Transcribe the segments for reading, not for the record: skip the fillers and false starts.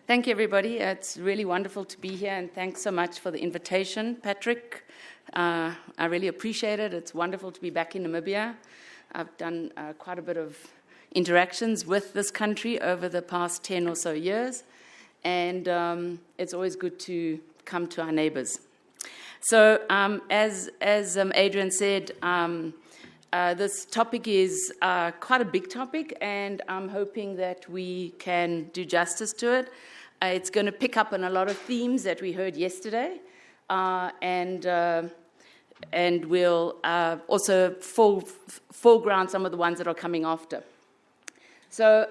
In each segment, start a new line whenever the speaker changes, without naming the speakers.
Thank you, everybody. It's really wonderful to be here, and thanks so much for the invitation, Patrick. I really appreciate it. It's wonderful to be back in Namibia. I've done quite a bit of interactions with this country over the past 10 or so years, and it's always good to come to our neighbors. So as Adrian said, this topic is quite a big topic, and I'm hoping that we can do justice to it. It's going to pick up on a lot of themes that we heard yesterday, and we'll also foreground some of the ones that are coming after. So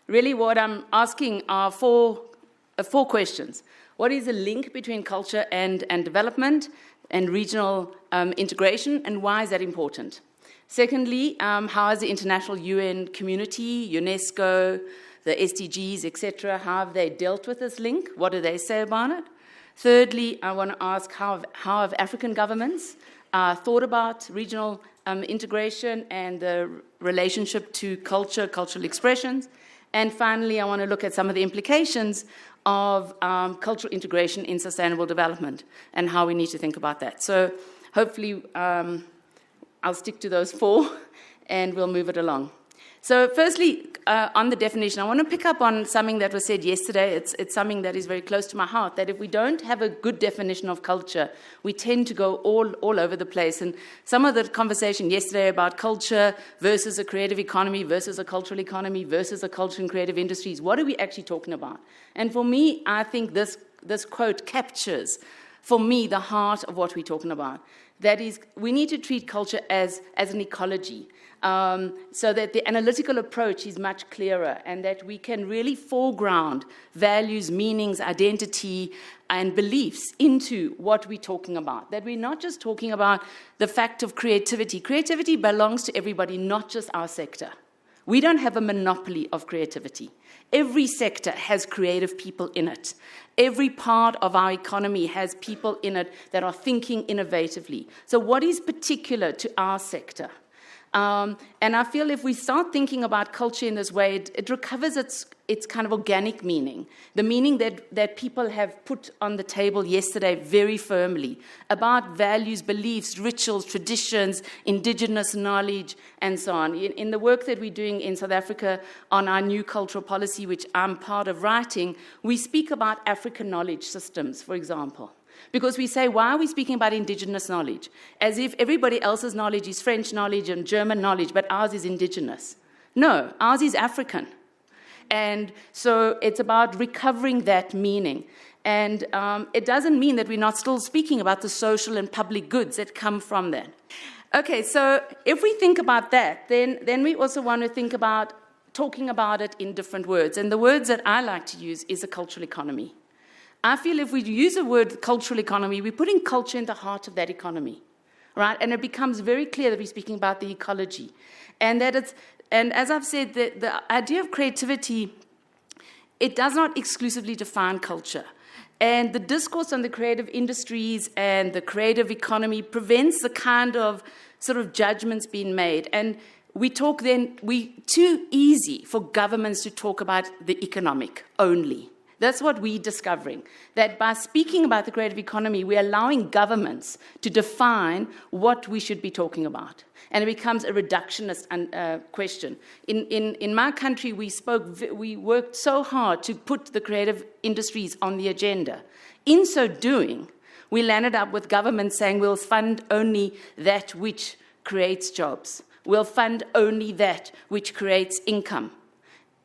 really what I'm asking are four questions. What is the link between culture and development and regional integration, and why is that important? Secondly, how has the international UN community, UNESCO, the SDGs, etc., how have they dealt with this link? What do they say about it? Thirdly, I want to ask how have African governments thought about regional integration and the relationship to culture, cultural expressions? And finally, I want to look at some of the implications of cultural integration in sustainable development and how we need to think about that. So hopefully I'll stick to those four and we'll move it along. So firstly, on the definition, I want to pick up on something that was said yesterday. It's something that is very close to my heart, that if we don't have a good definition of culture, we tend to go all over the place. And some of the conversation yesterday about culture versus a creative economy versus a cultural economy versus a culture and creative industries, what are we actually talking about? And for me, I think this quote captures, for me, the heart of what we're talking about. That is, we need to treat culture as an ecology, so that the analytical approach is much clearer and that we can really foreground values, meanings, identity, and beliefs into what we're talking about. That we're not just talking about the fact of creativity. Creativity belongs to everybody, not just our sector. We don't have a monopoly of creativity. Every sector has creative people in it. Every part of our economy has people in it that are thinking innovatively. So what is particular to our sector? And I feel if we start thinking about culture in this way, it recovers its kind of organic meaning, the meaning that people have put on the table yesterday very firmly about values, beliefs, rituals, traditions, indigenous knowledge, and so on. In the work that we're doing in South Africa on our new cultural policy, which I'm part of writing, we speak about African knowledge systems, for example. Because we say, why are we speaking about indigenous knowledge? As if everybody else's knowledge is French knowledge and German knowledge, but ours is indigenous. No, ours is African. And so it's about recovering that meaning. And it doesn't mean that we're not still speaking about the social and public goods that come from that. Okay, so if we think about that, then we also want to think about talking about it in different words. And the words that I like to use is a cultural economy. I feel if we use the word cultural economy, we're putting culture in the heart of that economy, right? And it becomes very clear that we're speaking about the ecology. And as I've said, the idea of creativity, it does not exclusively define culture. And the discourse on the creative industries and the creative economy prevents the kind of sort of judgments being made. And too easy for governments to talk about the economic only. That's what we're discovering, that by speaking about the creative economy, we're allowing governments to define what we should be talking about. And it becomes a reductionist question. In my country, we worked so hard to put the creative industries on the agenda. In so doing, we landed up with governments saying we'll fund only that which creates jobs. We'll fund only that which creates income.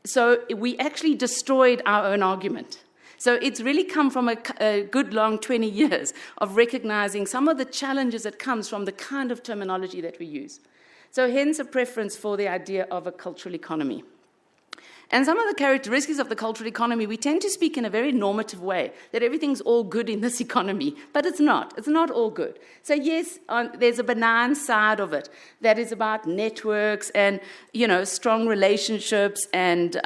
So we actually destroyed our own argument. So it's really come from a good long 20 years of recognizing some of the challenges that comes from the kind of terminology that we use. So hence a preference for the idea of a cultural economy. And some of the characteristics of the cultural economy, we tend to speak in a very normative way, that everything's all good in this economy, but it's not. It's not all good. So yes, there's a benign side of it that is about networks and, strong relationships and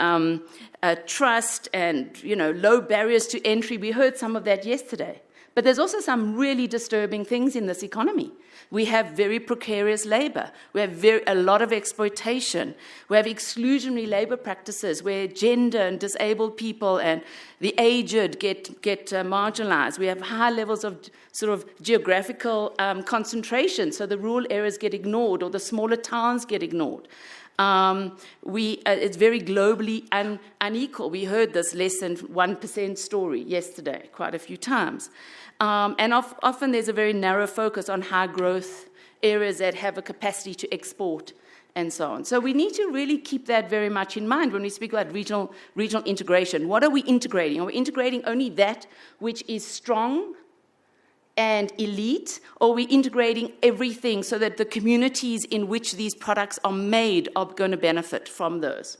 trust and, low barriers to entry. We heard some of that yesterday. But there's also some really disturbing things in this economy. We have very precarious labor. We have a lot of exploitation. We have exclusionary labor practices where gender and disabled people and the aged get marginalized. We have high levels of sort of geographical concentration, so the rural areas get ignored or the smaller towns get ignored. It's very globally unequal. We heard this less than 1% story yesterday quite a few times. And often there's a very narrow focus on high growth areas that have a capacity to export and so on. So we need to really keep that very much in mind when we speak about regional integration. What are we integrating? Are we integrating only that which is strong and elite, or are we integrating everything so that the communities in which these products are made are going to benefit from those?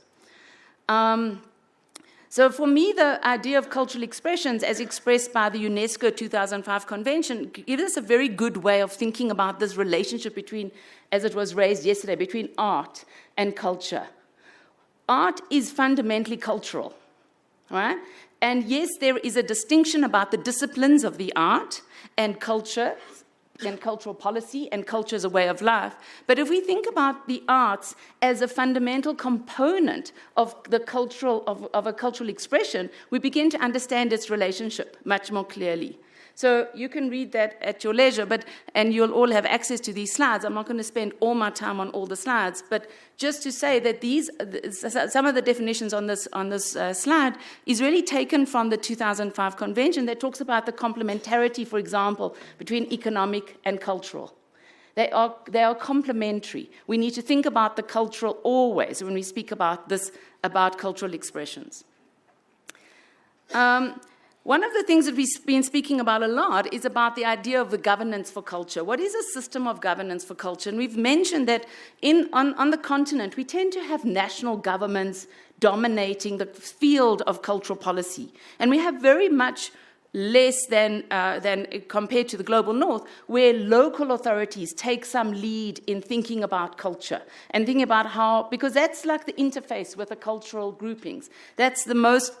So for me, the idea of cultural expressions as expressed by the UNESCO 2005 Convention gives us a very good way of thinking about this relationship between, as it was raised yesterday, between art and culture. Art is fundamentally cultural, right? And yes, there is a distinction about the disciplines of the art and culture and cultural policy, and culture as a way of life. But if we think about the arts as a fundamental component of the of a cultural expression, we begin to understand its relationship much more clearly. So you can read that at your leisure, and you'll all have access to these slides. I'm not going to spend all my time on all the slides, but just to say that some of the definitions on this slide is really taken from the 2005 Convention that talks about the complementarity, for example, between economic and cultural. They are complementary. We need to think about the cultural always when we speak about about cultural expressions. One of the things that we've been speaking about a lot is about the idea of the governance for culture. What is a system of governance for culture? And we've mentioned that on the continent, we tend to have national governments dominating the field of cultural policy. And we have very much less than compared to the global north, where local authorities take some lead in thinking about culture and thinking about how, because that's like the interface with the cultural groupings. That's the most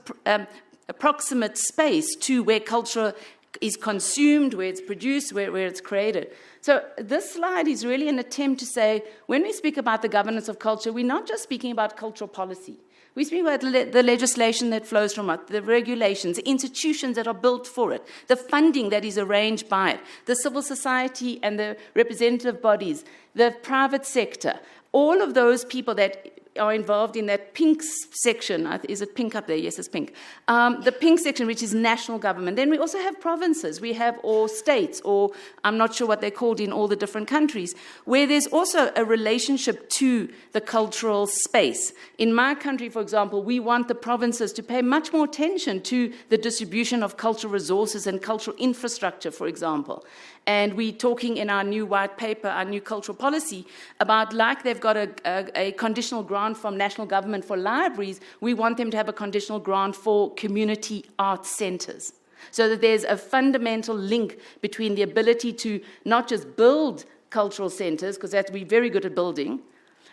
approximate space to where culture is consumed, where it's produced, where it's created. So this slide is really an attempt to say, when we speak about the governance of culture, we're not just speaking about cultural policy. We speak about the legislation that flows from it, the regulations, the institutions that are built for it, the funding that is arranged by it, the civil society and the representative bodies, the private sector, all of those people that are involved in that pink section. Is it pink up there? Yes, it's pink. The pink section, which is national government. Then we also have provinces. We have or states, or I'm not sure what they're called in all the different countries, where there's also a relationship to the cultural space. In my country, for example, we want the provinces to pay much more attention to the distribution of cultural resources and cultural infrastructure, for example. And we're talking in our new white paper, our new cultural policy, about like they've got a conditional grant from national government for libraries, we want them to have a conditional grant for community arts centres. So that there's a fundamental link between the ability to not just build cultural centres, because that's we're very good at building,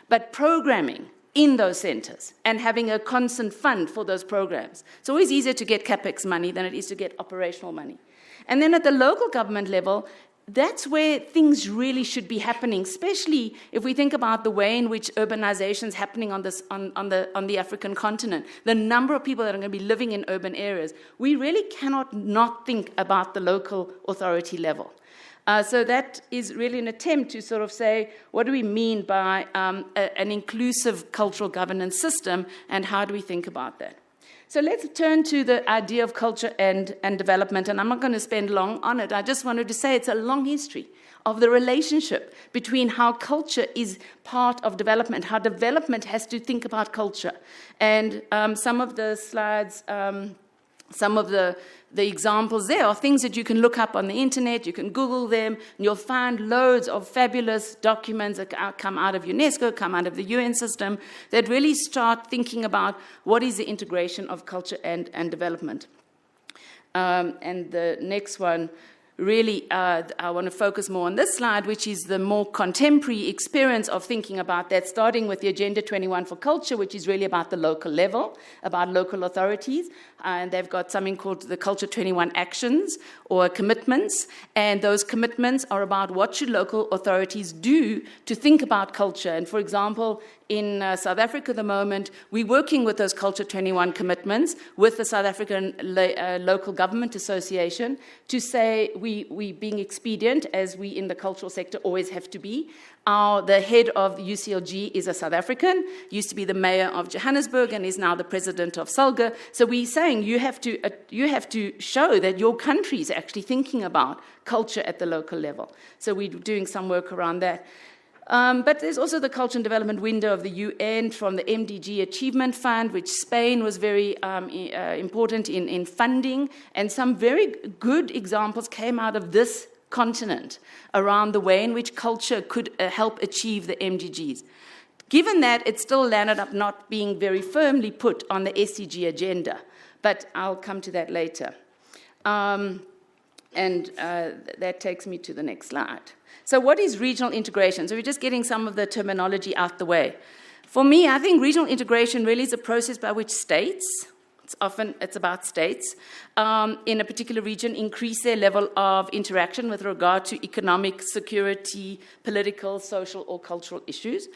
but programming in those centres and having a constant fund for those programs. It's always easier to get CapEx money than it is to get operational money. And then at the local government level, that's where things really should be happening, especially if we think about the way in which urbanization is happening on the African continent, the number of people that are going to be living in urban areas. We really cannot not think about the local authority level. So that is really an attempt to sort of say, what do we mean by an inclusive cultural governance system, and how do we think about that? So let's turn to the idea of culture and development, and I'm not going to spend long on it. I just wanted to say it's a long history of the relationship between how culture is part of development, how development has to think about culture. And some of the slides, some of the examples there are things that you can look up on the internet, you can Google them, and you'll find loads of fabulous documents that come out of UNESCO, come out of the UN system, that really start thinking about what is the integration of culture and development. And the next one, really, I want to focus more on this slide, which is the more contemporary experience of thinking about that, starting with the Agenda 21 for Culture, which is really about the local level, about local authorities. And they've got something called the Culture 21 Actions or commitments. And those commitments are about what should local authorities do to think about culture. And for example, in South Africa at the moment, we're working with those Culture 21 commitments with the South African Local Government Association to say we being expedient, as we in the cultural sector always have to be. The head of the UCLG is a South African, used to be the mayor of Johannesburg and is now the president of SALGA. So we're saying you have to show that your country is actually thinking about culture at the local level. So we're doing some work around that. But there's also the Culture and Development window of the UN from the MDG Achievement Fund, which Spain was very important in funding, and some very good examples came out of this continent around the way in which culture could help achieve the MDGs. Given that, it still landed up not being very firmly put on the SDG agenda, but I'll come to that later. That takes me to the next slide. So what is regional integration? So we're just getting some of the terminology out the way. For me, I think regional integration really is a process by which states, it's about states, in a particular region increase their level of interaction with regard to economic, security, political, social, or cultural issues.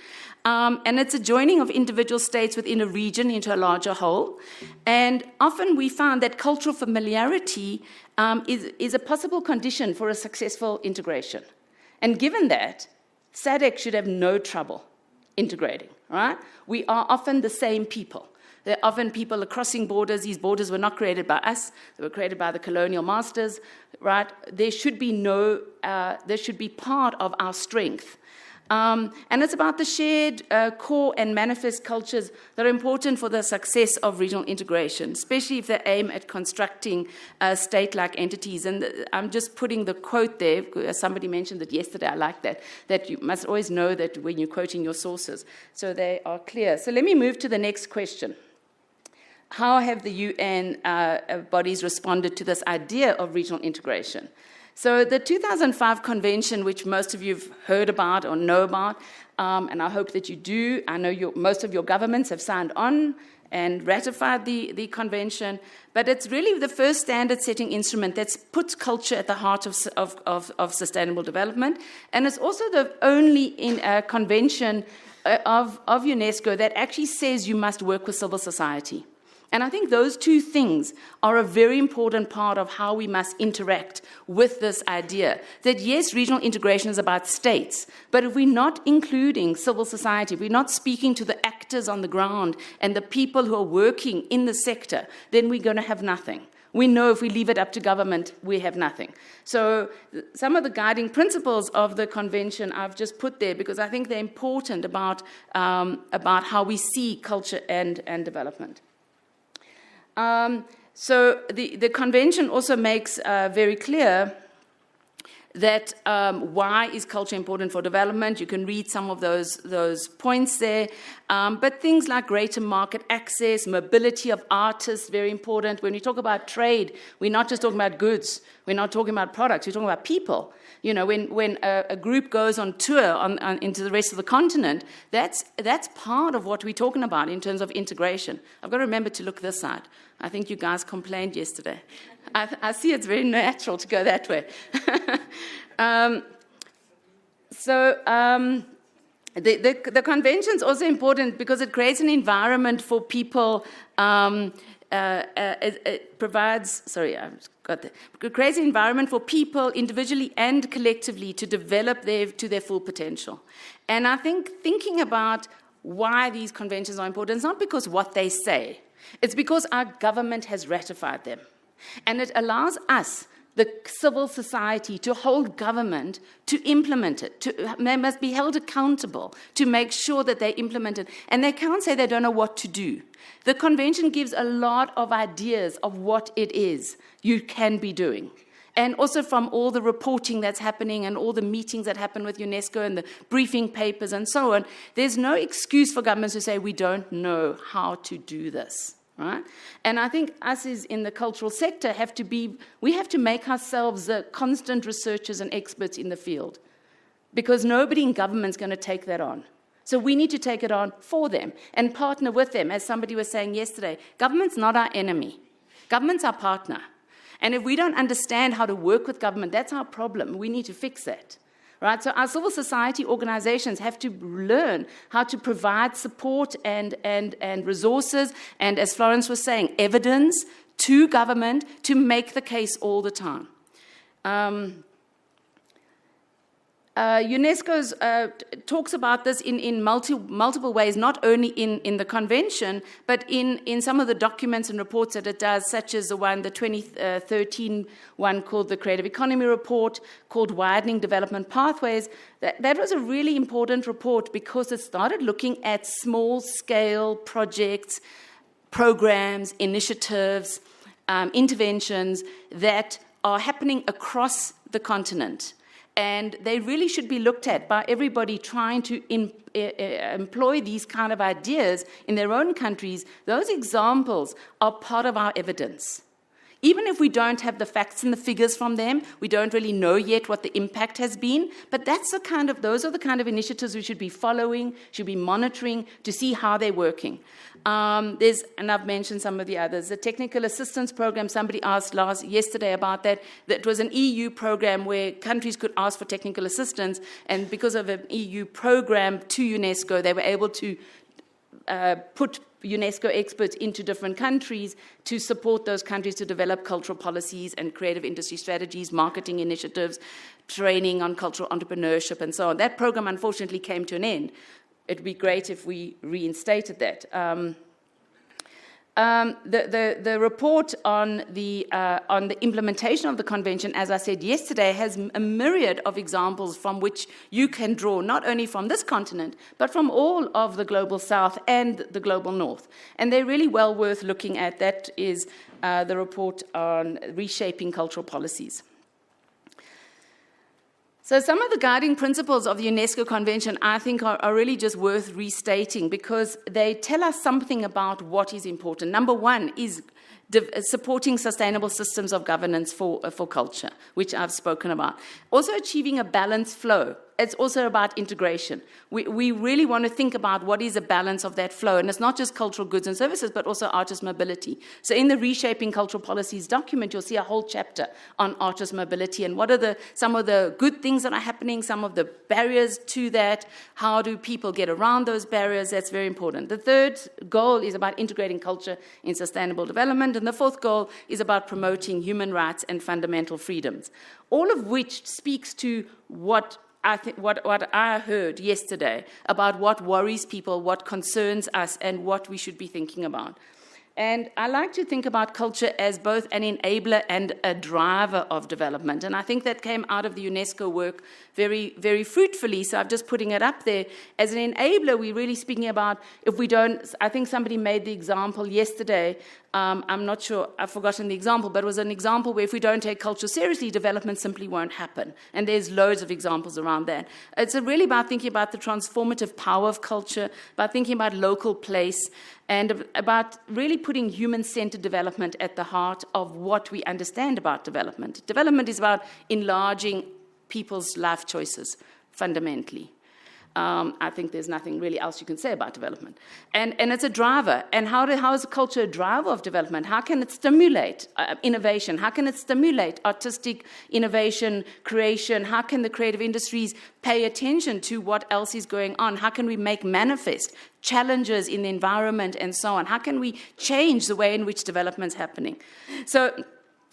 And it's a joining of individual states within a region into a larger whole. And often we found that cultural familiarity is a possible condition for a successful integration. And given that, SADC should have no trouble integrating, right? We are often the same people. There are often people are crossing borders. These borders were not created by us. They were created by the colonial masters, right? There should be part of our strength. And it's about the shared core and manifest cultures that are important for the success of regional integration, especially if they aim at constructing state-like entities. And I'm just putting the quote there, because somebody mentioned it yesterday, I like that you must always know that when you're quoting your sources, so they are clear. So let me move to the next question. How have the UN bodies responded to this idea of regional integration? So the 2005 convention, which most of you have heard about or know about, and I hope that you do. I know most of your governments have signed on and ratified the convention, but it's really the first standard-setting instrument that puts culture at the heart of sustainable development, and it's also the only convention of UNESCO that actually says you must work with civil society. And I think those two things are a very important part of how we must interact with this idea that, yes, regional integration is about states, but if we're not including civil society, if we're not speaking to the actors on the ground and the people who are working in the sector, then we're going to have nothing. We know if we leave it up to government, we have nothing. So some of the guiding principles of the convention I've just put there because I think they're important about how we see culture and development. So the convention also makes very clear that why is culture important for development. You can read some of those points there. But things like greater market access, mobility of artists, very important. When we talk about trade, we're not just talking about goods. We're not talking about products. We're talking about people. You know, when a group goes on tour into the rest of the continent, that's part of what we're talking about in terms of integration. I've got to remember to look this side. I think you guys complained yesterday. I see it's very natural to go that way. The convention is also important because it creates an environment for people. It provides. Sorry, it creates an environment for people individually and collectively to develop to their full potential. And I think thinking about why these conventions are important is not because what they say. It's because our government has ratified them. And it allows us, the civil society, to hold government to implement it. They must be held accountable to make sure that they implement it. And they can't say they don't know what to do. The convention gives a lot of ideas of what it is you can be doing. And also from all the reporting that's happening and all the meetings that happen with UNESCO and the briefing papers and so on, there's no excuse for governments to say we don't know how to do this. right? And I think us in the cultural sector we have to make ourselves the constant researchers and experts in the field, because nobody in government is going to take that on. So we need to take it on for them and partner with them. As somebody was saying yesterday, government's not our enemy. Government's our partner. And if we don't understand how to work with government, that's our problem. We need to fix that. Right? So our civil society organizations have to learn how to provide support and resources, and as Florence was saying, evidence to government to make the case all the time. UNESCO talks about this in multiple ways, not only in the convention, but in some of the documents and reports that it does, such as the 2013 one called the Creative Economy Report, called Widening Development Pathways. That was a really important report because it started looking at small-scale projects, programs, initiatives, interventions that are happening across the continent. And they really should be looked at by everybody trying to employ these kind of ideas in their own countries. Those examples are part of our evidence. Even if we don't have the facts and the figures from them, we don't really know yet what the impact has been, but those are the kind of initiatives we should be following, should be monitoring to see how they're working. And I've mentioned some of the others. The technical assistance program, somebody asked yesterday about that. That was an EU program where countries could ask for technical assistance, and because of an EU program to UNESCO, they were able to put UNESCO experts into different countries to support those countries to develop cultural policies and creative industry strategies, marketing initiatives, training on cultural entrepreneurship, and so on. That program, unfortunately, came to an end. It'd be great if we reinstated that. The report on the implementation of the convention, as I said yesterday, has a myriad of examples from which you can draw, not only from this continent, but from all of the global south and the global north. And they're really well worth looking at. That is the report on reshaping cultural policies. So some of the guiding principles of the UNESCO Convention, I think, are really just worth restating because they tell us something about what is important. Number one is supporting sustainable systems of governance for culture, which I've spoken about. Also achieving a balanced flow. It's also about integration. We really want to think about what is a balance of that flow. And it's not just cultural goods and services, but also artist mobility. So in the Reshaping Cultural Policies document, you'll see a whole chapter on artist mobility and what are some of the good things that are happening, some of the barriers to that, how do people get around those barriers. That's very important. The third goal is about integrating culture in sustainable development. And the fourth goal is about promoting human rights and fundamental freedoms, all of which speaks to what I heard yesterday about what worries people, what concerns us, and what we should be thinking about. And I like to think about culture as both an enabler and a driver of development. And I think that came out of the UNESCO work very, very fruitfully. So I'm just putting it up there. As an enabler, we're really speaking about if we don't, I think somebody made the example yesterday. I'm not sure, I've forgotten the example, but it was an example where if we don't take culture seriously, development simply won't happen. And there's loads of examples around that. It's really about thinking about the transformative power of culture, about thinking about local place, and about really putting human-centered development at the heart of what we understand about development. Development is about enlarging people's life choices, fundamentally. I think there's nothing really else you can say about development. And it's a driver. And how is culture a driver of development? How can it stimulate innovation? How can it stimulate artistic innovation, creation? How can the creative industries pay attention to what else is going on? How can we make manifest challenges in the environment and so on? How can we change the way in which development is happening? So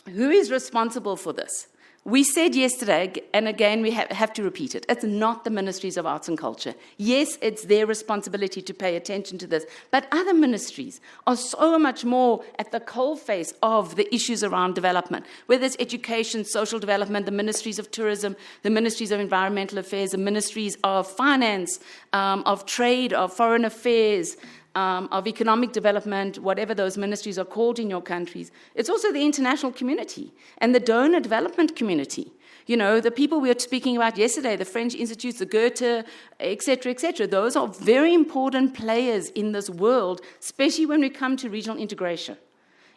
who is responsible for this? We said yesterday, and again we have to repeat it, it's not the Ministries of Arts and Culture. Yes, it's their responsibility to pay attention to this, but other ministries are so much more at the coalface of the issues around development, whether it's education, social development, the ministries of tourism, the ministries of environmental affairs, the ministries of finance, of trade, of foreign affairs, of economic development, whatever those ministries are called in your countries. It's also the international community and the donor development community. You know, the people we were speaking about yesterday, the French institutes, the Goethe, et cetera, those are very important players in this world, especially when we come to regional integration.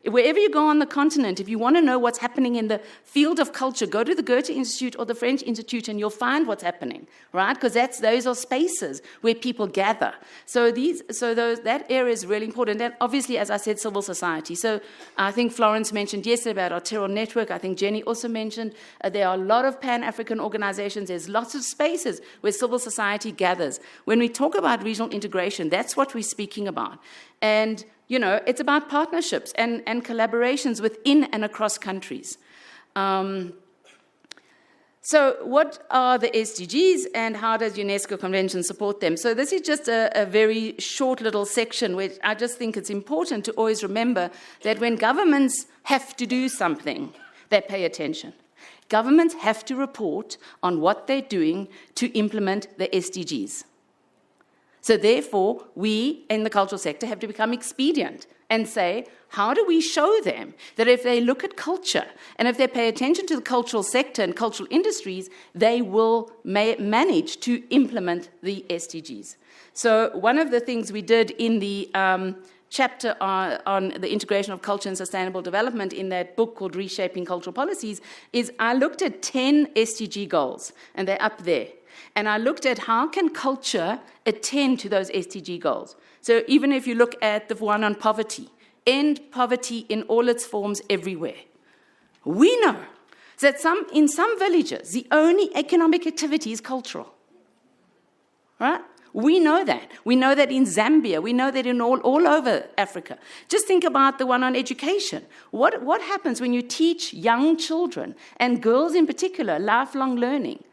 Wherever you go on the continent, if you want to know what's happening in the field of culture, go to the Goethe Institute or the French Institute and you'll find what's happening, right? Because those are spaces where people gather. So that area is really important. And obviously, as I said, civil society. So I think Florence mentioned yesterday about our Terror Network. I think Jenny also mentioned there are a lot of Pan-African organizations. There's lots of spaces where civil society gathers. When we talk about regional integration, that's what we're speaking about. And you know, it's about partnerships and collaborations within and across countries. So what are the SDGs and how does UNESCO Convention support them? So this is just a very short little section which I just think it's important to always remember that when governments have to do something, they pay attention. Governments have to report on what they're doing to implement the SDGs. So therefore, we in the cultural sector have to become expedient and say, how do we show them that if they look at culture and if they pay attention to the cultural sector and cultural industries, they will manage to implement the SDGs. So one of the things we did in the chapter on the integration of culture and sustainable development in that book called Reshaping Cultural Policies is I looked at 10 SDG goals, and they're up there. And I looked at how can culture attend to those SDG goals. So even if you look at the one on poverty, end poverty in all its forms everywhere. We know that in some villages, the only economic activity is cultural. Right? We know that. We know that in Zambia. We know that in all over Africa. Just think about the one on education. What happens when you teach young children, and girls in particular, lifelong learning?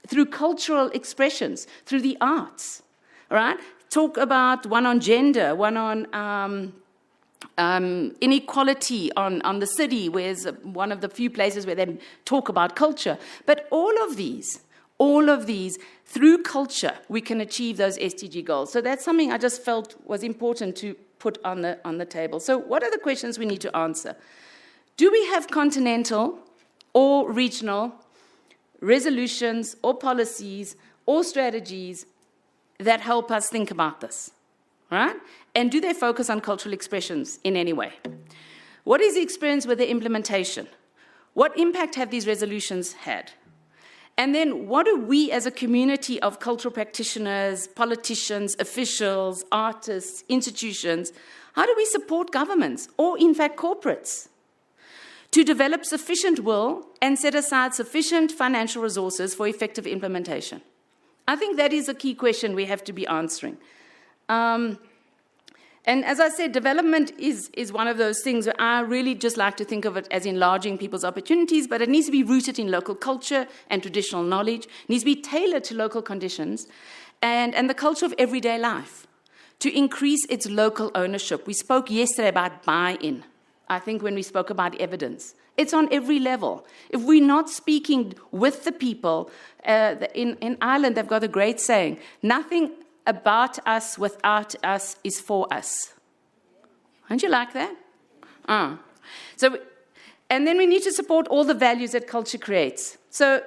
Through cultural expressions, through the arts, right? Talk about one on gender, one on inequality on the city, where's one of the few places where they talk about culture. But all of these, through culture, we can achieve those SDG goals. So that's something I just felt was important to put on the table. So what are the questions we need to answer? Do we have continental or regional resolutions or policies or strategies that help us think about this, right? And do they focus on cultural expressions in any way? What is the experience with the implementation? What impact have these resolutions had? And then what do we as a community of cultural practitioners, politicians, officials, artists, institutions, how do we support governments or in fact corporates to develop sufficient will and set aside sufficient financial resources for effective implementation? I think that is a key question we have to be answering. And as I said, development is one of those things where I really just like to think of it as enlarging people's opportunities, but it needs to be rooted in local culture and traditional knowledge. It needs to be tailored to local conditions and the culture of everyday life to increase its local ownership. We spoke yesterday about buy-in. I think when we spoke about evidence, it's on every level. If we're not speaking with the people, in Ireland they've got a great saying, nothing about us without us is for us. Don't you like that? And then we need to support all the values that culture creates. So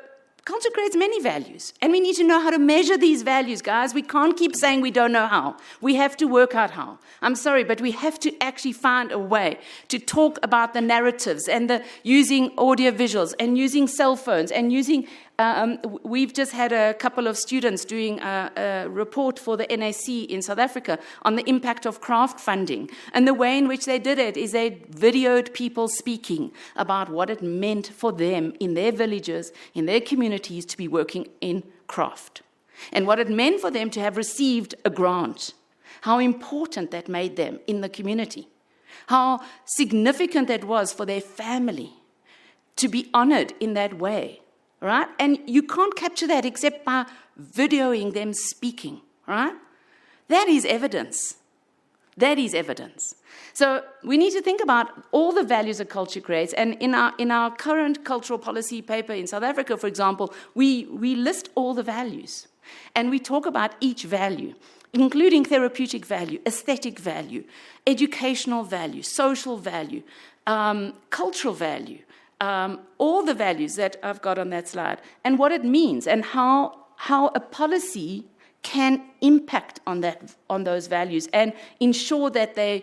culture creates many values, and we need to know how to measure these values, guys. We can't keep saying we don't know how. We have to work out how. I'm sorry, but we have to actually find a way to talk about the narratives and the using audio visuals and using cell phones and using we've just had a couple of students doing a report for the NACN in South Africa on the impact of craft funding. And the way in which they did it is they videoed people speaking about what it meant for them in their villages, in their communities to be working in craft. And what it meant for them to have received a grant. How important that made them in the community. How significant that was for their family to be honored in that way. Right? And you can't capture that except by videoing them speaking, right? That is evidence. That is evidence. So we need to think about all the values that culture creates. And in our current cultural policy paper in South Africa, for example, we list all the values. And we talk about each value. including therapeutic value, aesthetic value, educational value, social value, cultural value, all the values that I've got on that slide, and what it means, and how a policy can impact on those values and ensure that they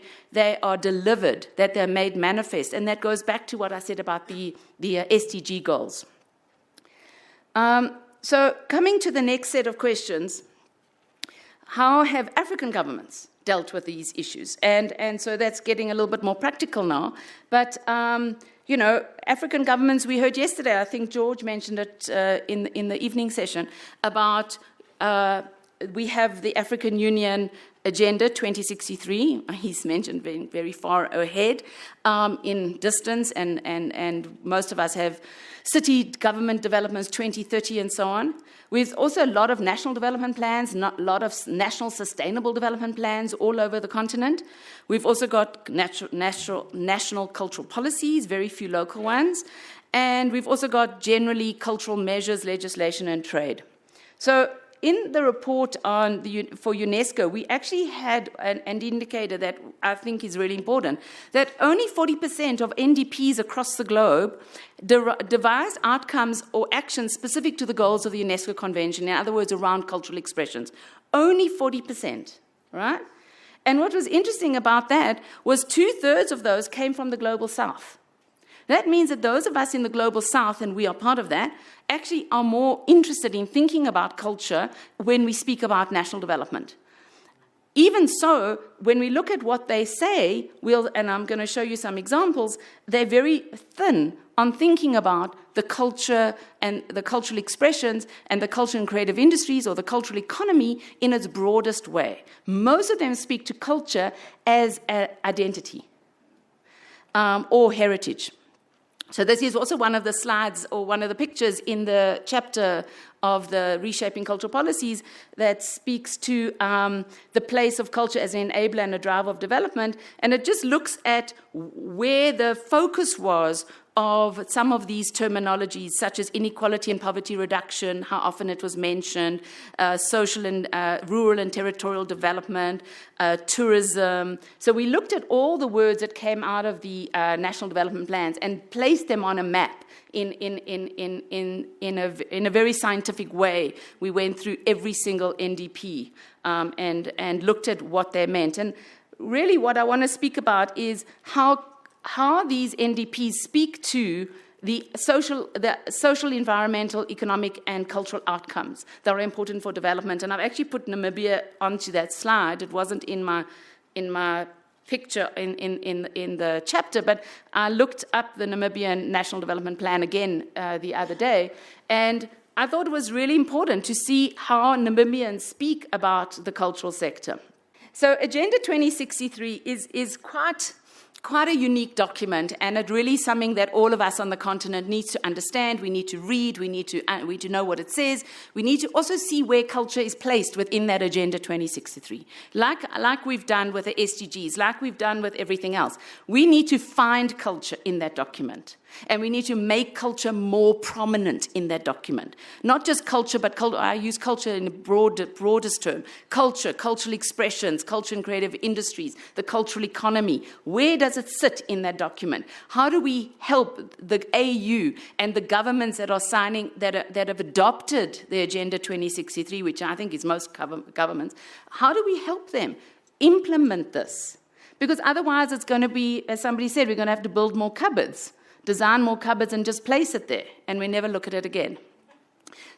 are delivered, that they're made manifest. And that goes back to what I said about the SDG goals. So coming to the next set of questions, how have African governments dealt with these issues? And so that's getting a little bit more practical now. But, you know, African governments, we heard yesterday, I think George mentioned it in the evening session, about we have the African Union Agenda 2063. He's mentioned being very far ahead in distance, and most of us have city government developments 2030 and so on. We've also a lot of national development plans, a lot of national sustainable development plans all over the continent. We've also got national cultural policies, very few local ones, and we've also got generally cultural measures, legislation, and trade. So in the report for UNESCO, we actually had an indicator that I think is really important, that only 40% of NDPs across the globe devised outcomes or actions specific to the goals of the UNESCO Convention, in other words, around cultural expressions. Only 40%, right? And what was interesting about that was 2/3 of those came from the Global South. That means that those of us in the Global South, and we are part of that, actually are more interested in thinking about culture when we speak about national development. Even so, when we look at what they say, and I'm going to show you some examples, they're very thin on thinking about the culture and the cultural expressions and the culture and creative industries or the cultural economy in its broadest way. Most of them speak to culture as an identity or heritage. So this is also one of the slides or one of the pictures in the chapter of the Reshaping Cultural Policies that speaks to the place of culture as an enabler and a driver of development. And it just looks at where the focus was of some of these terminologies, such as inequality and poverty reduction, how often it was mentioned, social and rural and territorial development, tourism. So we looked at all the words that came out of the national development plans and placed them on a map in a very scientific way. We went through every single NDP and looked at what they meant. And really what I want to speak about is how these NDPs speak to the social, environmental, economic, and cultural outcomes that are important for development. And I've actually put Namibia onto that slide. It wasn't in my picture in the chapter, but I looked up the Namibian National Development Plan again the other day, and I thought it was really important to see how Namibians speak about the cultural sector. So Agenda 2063 is quite a unique document, and it really is something that all of us on the continent needs to understand. We need to read, we need to know what it says. We need to also see where culture is placed within that Agenda 2063. Like we've done with the SDGs, like we've done with everything else. We need to find culture in that document. And we need to make culture more prominent in that document. Not just culture, but I use culture in the broadest term. Culture, cultural expressions, culture and creative industries, the cultural economy. Where does it sit in that document? How do we help the AU and the governments that are signing, that have adopted the Agenda 2063, which I think is most governments, how do we help them implement this? Because otherwise it's going to be, as somebody said, we're going to have to build more cupboards. Design more cupboards and just place it there, and we never look at it again.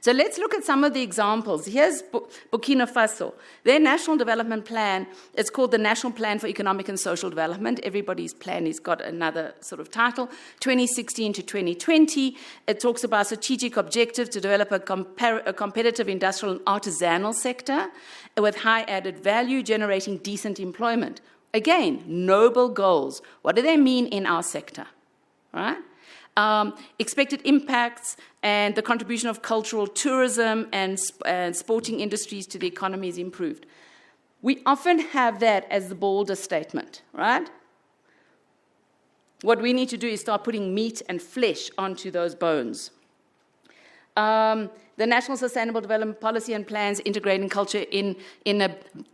So let's look at some of the examples. Here's Burkina Faso. Their national development plan, it's called the National Plan for Economic and Social Development. Everybody's plan has got another sort of title, 2016 to 2020. It talks about strategic objectives to develop a competitive industrial and artisanal sector with high added value, generating decent employment. Again, noble goals. What do they mean in our sector? Right? Expected impacts and the contribution of cultural tourism and sporting industries to the economy is improved. We often have that as the bolder statement, right? What we need to do is start putting meat and flesh onto those bones. the National Sustainable Development Policy and Plans integrating culture in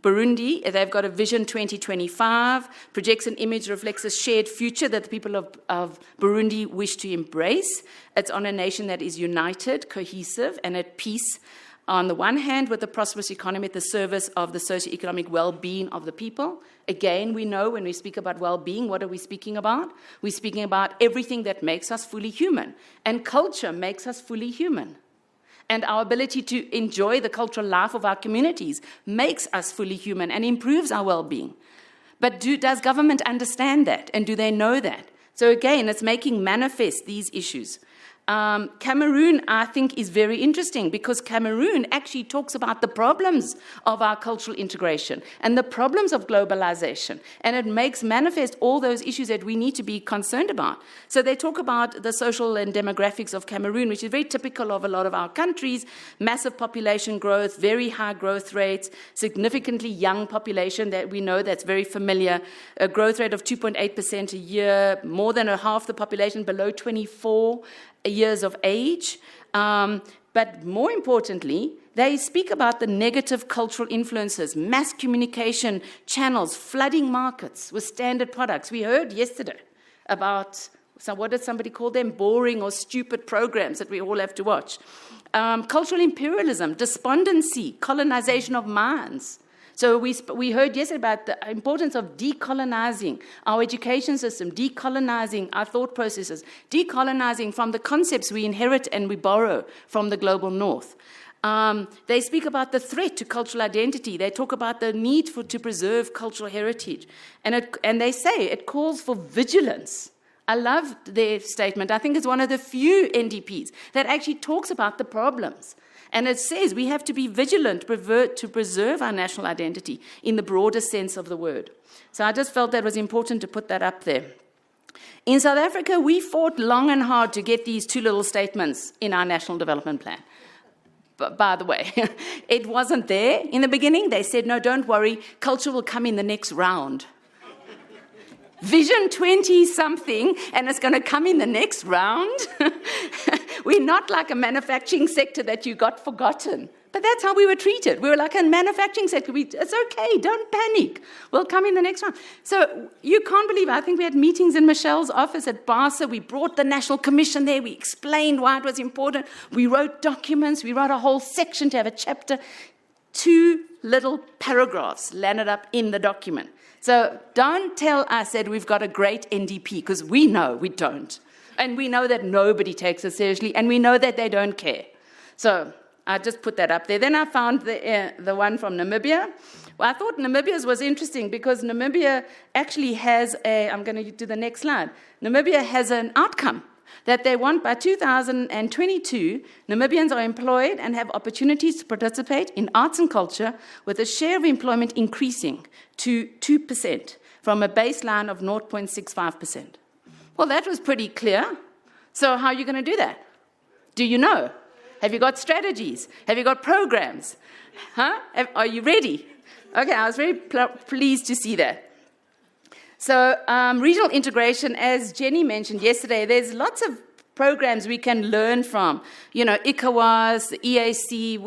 Burundi. They've got a Vision 2025, projects an image, reflects a shared future that the people of Burundi wish to embrace. It's on a nation that is united, cohesive, and at peace, on the one hand, with a prosperous economy at the service of the socioeconomic well-being of the people. Again, we know when we speak about well-being, what are we speaking about? We're speaking about everything that makes us fully human. And culture makes us fully human. And our ability to enjoy the cultural life of our communities makes us fully human and improves our well-being. But does government understand that? And do they know that? So again, it's making manifest these issues. Cameroon, I think, is very interesting because Cameroon actually talks about the problems of our cultural integration and the problems of globalization, and it makes manifest all those issues that we need to be concerned about. So they talk about the social and demographics of Cameroon, which is very typical of a lot of our countries: massive population growth, very high growth rates, significantly young population that we know that's very familiar, a growth rate of 2.8% a year, more than half the population below 24 years of age. But more importantly, they speak about the negative cultural influences, mass communication channels, flooding markets with standard products. We heard yesterday about, so what did somebody call them? Boring or stupid programs that we all have to watch. Cultural imperialism, despondency, colonization of minds. So we heard yesterday about the importance of decolonizing our education system, decolonizing our thought processes, decolonizing from the concepts we inherit and we borrow from the global north. They speak about the threat to cultural identity. They talk about the need to preserve cultural heritage. And they say it calls for vigilance. I love their statement. I think it's one of the few NDPs that actually talks about the problems. And it says we have to be vigilant to preserve our national identity in the broader sense of the word. So I just felt that was important to put that up there. In South Africa, we fought long and hard to get these two little statements in our National Development Plan. But by the way, it wasn't there in the beginning. They said, no, don't worry, culture will come in the next round. Vision 20-something, and it's going to come in the next round. We're not like a manufacturing sector that you got forgotten. But that's how we were treated. We were like a manufacturing sector. It's okay, don't panic. We'll come in the next round. So you can't believe it. I think we had meetings in Michelle's office at BASA. We brought the National Commission there. We explained why it was important. We wrote documents. We wrote a whole section to have a chapter. 2 little paragraphs landed up in the document. So don't tell us that we've got a great NDP, because we know we don't. And we know that nobody takes us seriously, and we know that they don't care. So I just put that up there. Then I found the one from Namibia. Well, I thought Namibia's was interesting because Namibia actually has I'm going to do the next slide. Namibia has an outcome that they want by 2022, Namibians are employed and have opportunities to participate in arts and culture, with a share of employment increasing to 2% from a baseline of 0.65%. Well, that was pretty clear. So how are you going to do that? Do you know? Have you got strategies? Have you got programs? Are you ready? Okay, I was very pleased to see that. So regional integration, as Jenny mentioned yesterday, there's lots of programs we can learn from. You know, ECOWAS, the EAC,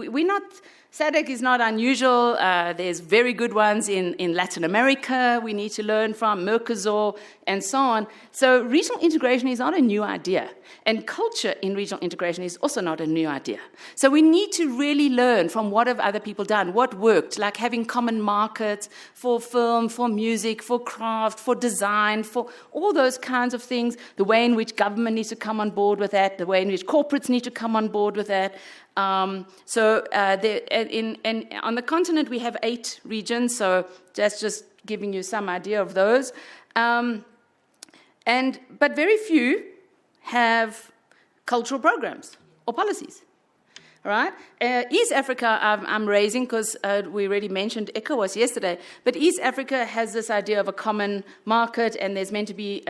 SADC is not unusual. There's very good ones in Latin America we need to learn from, Mercosur, and so on. So regional integration is not a new idea. And culture in regional integration is also not a new idea. So we need to really learn from what have other people done, what worked, like having common markets for film, for music, for craft, for design, for all those kinds of things, the way in which government needs to come on board with that, the way in which corporates need to come on board with that. On the continent, we have 8 regions, so that's just giving you some idea of those. But very few have cultural programs or policies, right? East Africa I'm raising because we already mentioned ECOWAS yesterday, but East Africa has this idea of a common market, and there's meant to be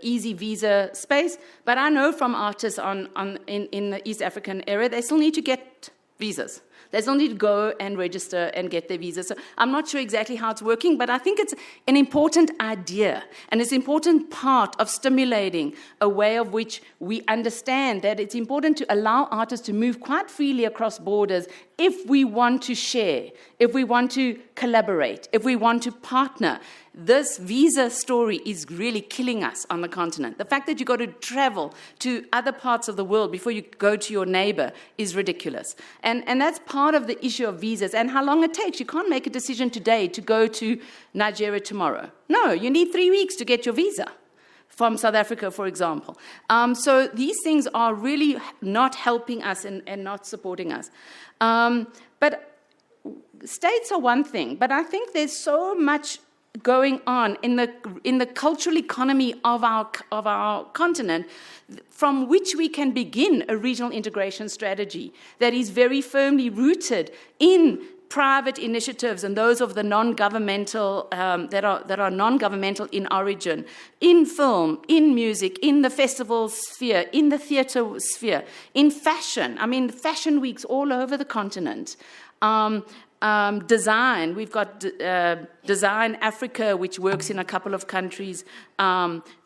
easy visa space. But I know from artists in the East African area, they still need to get visas. They still need to go and register and get their visa. So I'm not sure exactly how it's working, but I think it's an important idea, and it's an important part of stimulating a way of which we understand that it's important to allow artists to move quite freely across borders if we want to share, if we want to collaborate, if we want to partner. This visa story is really killing us on the continent. The fact that you got to travel to other parts of the world before you go to your neighbor is ridiculous. And that's part of the issue of visas and how long it takes. You can't make a decision today to go to Nigeria tomorrow. No, you need 3 weeks to get your visa from South Africa, for example. So these things are really not helping us and not supporting us. But states are one thing, but I think there's so much going on in the cultural economy of our continent, from which we can begin a regional integration strategy that is very firmly rooted in private initiatives and those of the non-governmental that are non-governmental in origin, in film, in music, in the festival sphere, in the theatre sphere, in fashion. I mean, fashion weeks all over the continent. Design, we've got Design Africa, which works in a couple of countries.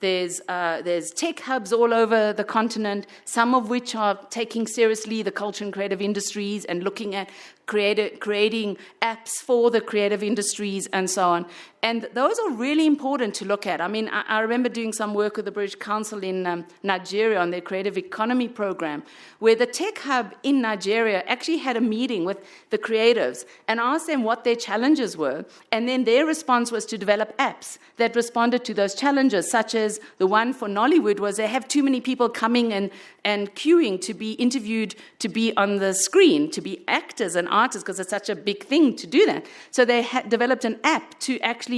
There's tech hubs all over the continent, some of which are taking seriously the culture and creative industries and looking at creating apps for the creative industries and so on. And those are really important to look at. I mean, I remember doing some work with the British Council in Nigeria on their creative economy program, where the tech hub in Nigeria actually had a meeting with the creatives and asked them what their challenges were. And then their response was to develop apps that responded to those challenges, such as the one for Nollywood was they have too many people coming and queuing to be interviewed, to be on the screen, to be actors and artists, because it's such a big thing to do that. So they developed an app to actually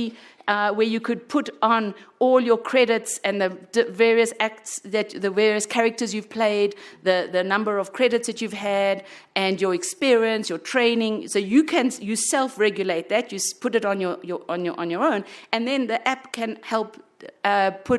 where you could put on all your credits and the various acts, the various characters you've played, the number of credits that you've had, and your experience, your training. So you self-regulate that. You put it on your own, and then the app can help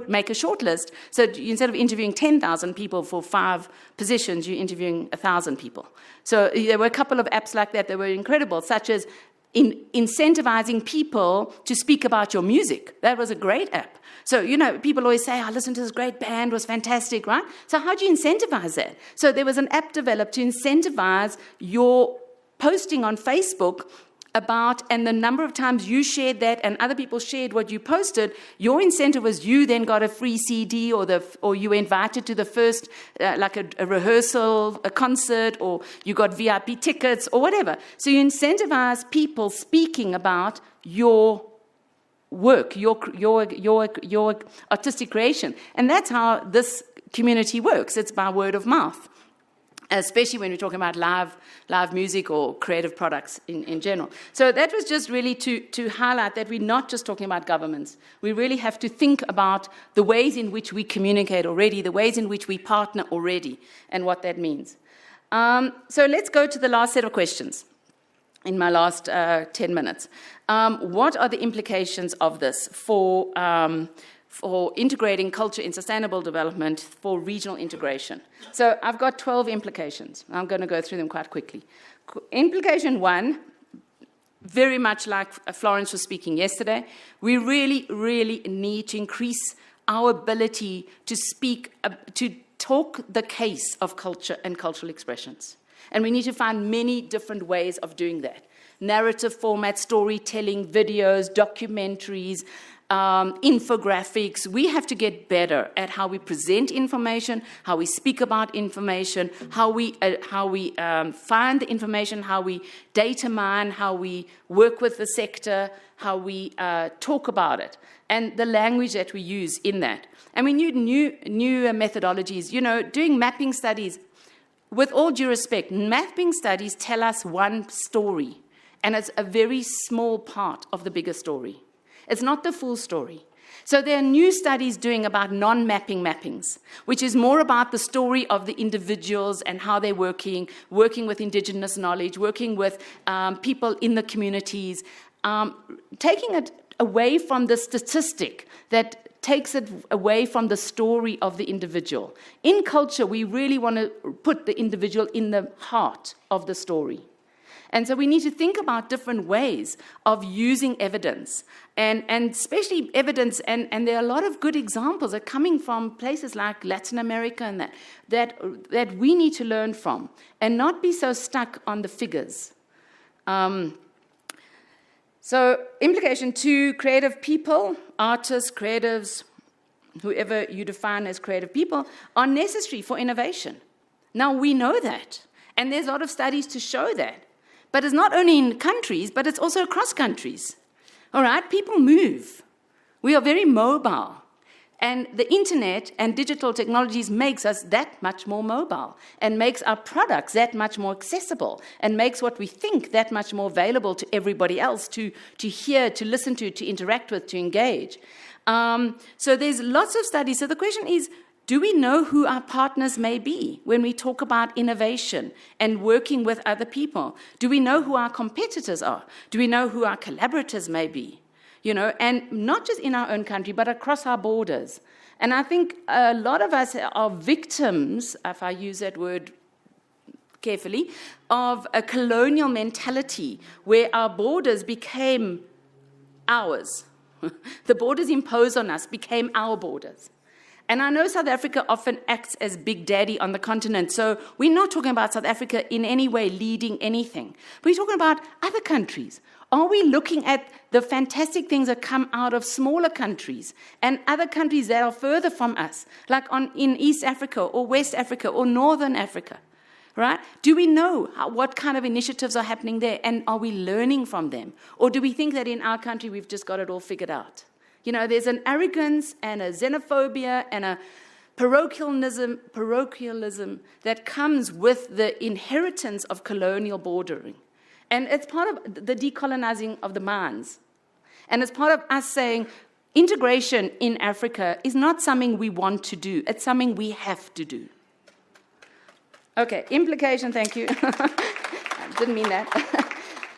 make a shortlist. So instead of interviewing 10,000 people for 5 positions, you're interviewing 1,000 people. So there were a couple of apps like that were incredible, such as incentivizing people to speak about your music. That was a great app. So, people always say, I listened to this great band, was fantastic, right? So how do you incentivize that? So there was an app developed to incentivize your posting on Facebook about, and the number of times you shared that and other people shared what you posted, your incentive was you then got a free CD or you were invited to the first, like a rehearsal, a concert, or you got VIP tickets or whatever. So you incentivize people speaking about your work, your artistic creation. And that's how this community works. It's by word of mouth, especially when we're talking about live music or creative products in general. So that was just really to highlight that we're not just talking about governments. We really have to think about the ways in which we communicate already, the ways in which we partner already, and what that means. So let's go to the last set of questions in my last 10 minutes. What are the implications of this for integrating culture in sustainable development for regional integration? So I've got 12 implications. I'm going to go through them quite quickly. Implication 1, very much like Florence was speaking yesterday, we really, really need to increase our ability to speak, to talk the case of culture and cultural expressions. And we need to find many different ways of doing that. Narrative format, storytelling, videos, documentaries, infographics. We have to get better at how we present information, how we speak about information, how we find the information, how we data mine, how we work with the sector, how we talk about it, and the language that we use in that. And we need new methodologies. Doing mapping studies, with all due respect, mapping studies tell us one story, and it's a very small part of the bigger story. It's not the full story. So there are new studies doing about non-mapping mappings, which is more about the story of the individuals and how they're working with indigenous knowledge, working with people in the communities, taking it away from the statistic that takes it away from the story of the individual. In culture, we really want to put the individual in the heart of the story. And so we need to think about different ways of using evidence, and especially evidence, and there are a lot of good examples that are coming from places like Latin America and that we need to learn from, and not be so stuck on the figures. So implication 2, creative people, artists, creatives, whoever you define as creative people, are necessary for innovation. Now, we know that, and there's a lot of studies to show that. But it's not only in countries, but it's also across countries. All right, people move. We are very mobile. And the internet and digital technologies makes us that much more mobile, and makes our products that much more accessible, and makes what we think that much more available to everybody else to hear, to listen to interact with, to engage. So there's lots of studies. So the question is, do we know who our partners may be when we talk about innovation and working with other people? Do we know who our competitors are? Do we know who our collaborators may be? You know, and not just in our own country, but across our borders. And I think a lot of us are victims, if I use that word carefully, of a colonial mentality where our borders became ours. The borders imposed on us became our borders. And I know South Africa often acts as big daddy on the continent, so we're not talking about South Africa in any way leading anything. We're talking about other countries. Are we looking at the fantastic things that come out of smaller countries and other countries that are further from us, like in East Africa or West Africa or Northern Africa, right? Do we know what kind of initiatives are happening there, and are we learning from them? Or do we think that in our country we've just got it all figured out? You know, there's an arrogance and a xenophobia and a parochialism that comes with the inheritance of colonial bordering. And it's part of the decolonizing of the minds. And it's part of us saying integration in Africa is not something we want to do. It's something we have to do. Okay, implication, thank you. I didn't mean that.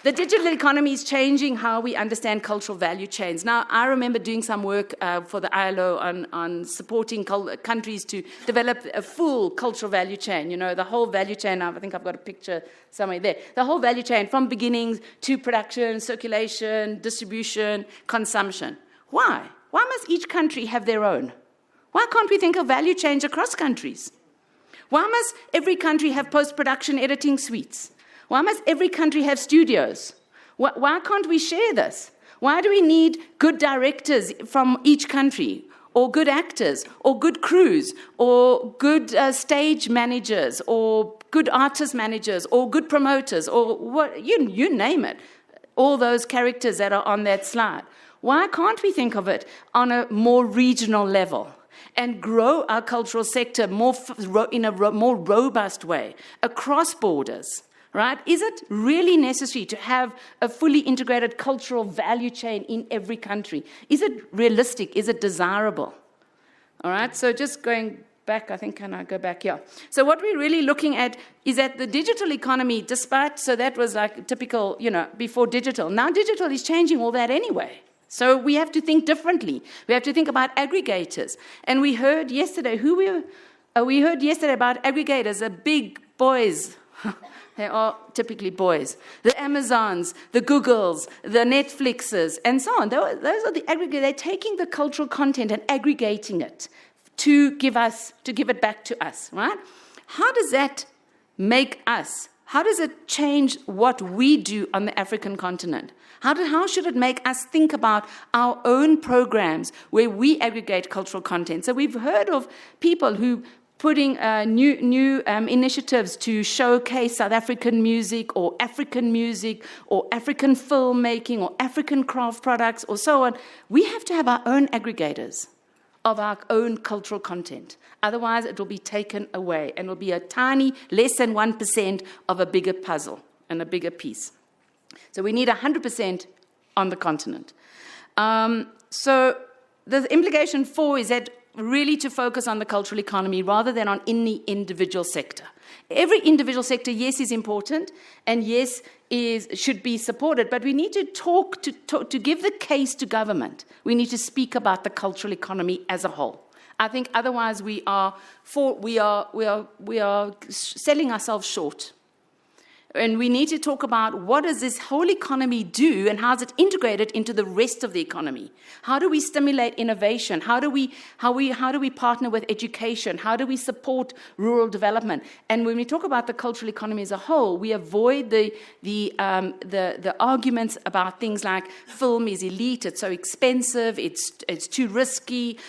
The digital economy is changing how we understand cultural value chains. Now, I remember doing some work for the ILO on supporting countries to develop a full cultural value chain. You know, the whole value chain. I think I've got a picture somewhere there. The whole value chain from beginnings to production, circulation, distribution, consumption. Why? Why must each country have their own? Why can't we think of value chains across countries? Why must every country have post-production editing suites? Why must every country have studios? Why can't we share this? Why do we need good directors from each country, or good actors, or good crews, or good stage managers, or good artist managers, or good promoters, or what you name it, all those characters that are on that slide? Why can't we think of it on a more regional level and grow our cultural sector in a more robust way across borders? Right? Is it really necessary to have a fully integrated cultural value chain in every country? Is it realistic? Is it desirable? All right, so just going back, I think, can I go back here? So what we're really looking at is that the digital economy, so that was like typical, you know, before digital. Now digital is changing all that anyway. So we have to think differently. We have to think about aggregators. And we heard yesterday, we heard yesterday about aggregators, the big boys. They are typically boys. The Amazons, the Googles, the Netflixes, and so on. Those are the aggregators. They're taking the cultural content and aggregating it to give it back to us, right? How does that make us? How does it change what we do on the African continent? How should it make us think about our own programs where we aggregate cultural content? So we've heard of people who putting new initiatives to showcase South African music or African filmmaking or African craft products or so on. We have to have our own aggregators of our own cultural content. Otherwise, it will be taken away and will be a tiny, less than 1% of a bigger puzzle and a bigger piece. So we need 100% on the continent. So the implication 4 is that really to focus on the cultural economy rather than on any individual sector. Every individual sector, yes, is important, and yes, should be supported, but we need to talk to give the case to government. We need to speak about the cultural economy as a whole. I think otherwise we are selling ourselves short. And we need to talk about what does this whole economy do and how is it integrated into the rest of the economy? How do we stimulate innovation? How do we partner with education? How do we support rural development? And when we talk about the cultural economy as a whole, we avoid the arguments about things like film is elite, it's so expensive, it's too risky,